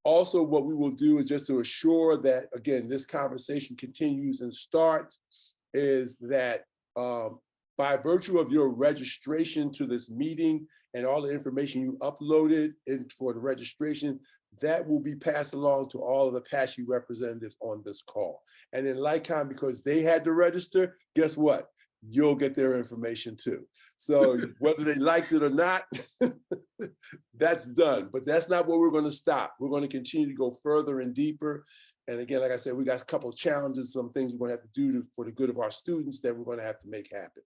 Also, what we will do is just to assure that, again, this conversation continues and starts, is that by virtue of your registration to this meeting and all the information you uploaded for the registration, that will be passed along to all of the PASSHE representatives on this call. And in like kind, because they had to register, guess what? You'll get their information too. So whether they liked it or not, that's done. But that's not where we're going to stop. We're going to continue to go further and deeper. And again, like I said, we got a couple of challenges, some things we're going to have to do for the good of our students that we're going to have to make happen.